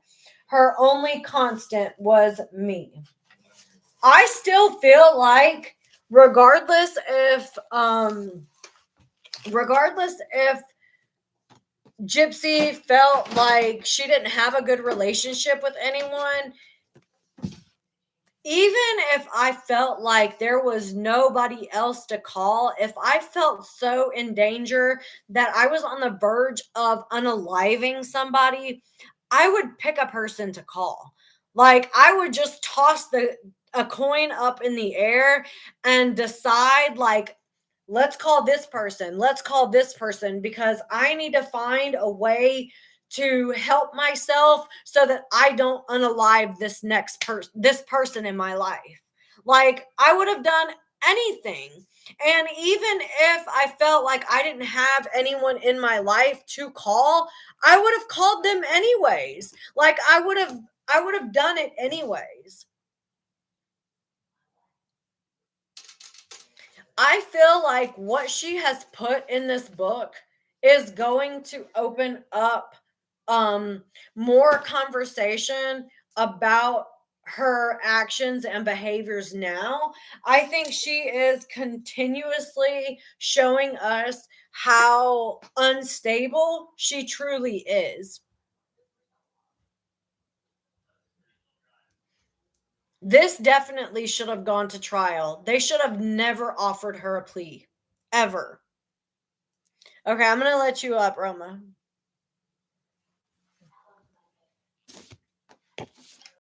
Her only constant was me. I still feel like regardless if Gypsy felt like she didn't have a good relationship with anyone, even if I felt like there was nobody else to call, if I felt so in danger that I was on the verge of unaliving somebody, I would pick a person to call. Like, I would just toss a coin up in the air and decide, like, let's call this person, let's call this person, because I need to find a way to help myself so that I don't unalive this person in my life. Like, I would have done anything. And even if I felt like I didn't have anyone in my life to call, I would have called them anyways. Like, I would have done it anyways. I feel like what she has put in this book is going to open up more conversation about her actions and behaviors now. I think she is continuously showing us how unstable she truly is. This definitely should have gone to trial. They should have never offered her a plea, ever. Okay, I'm going to let you up, Roma.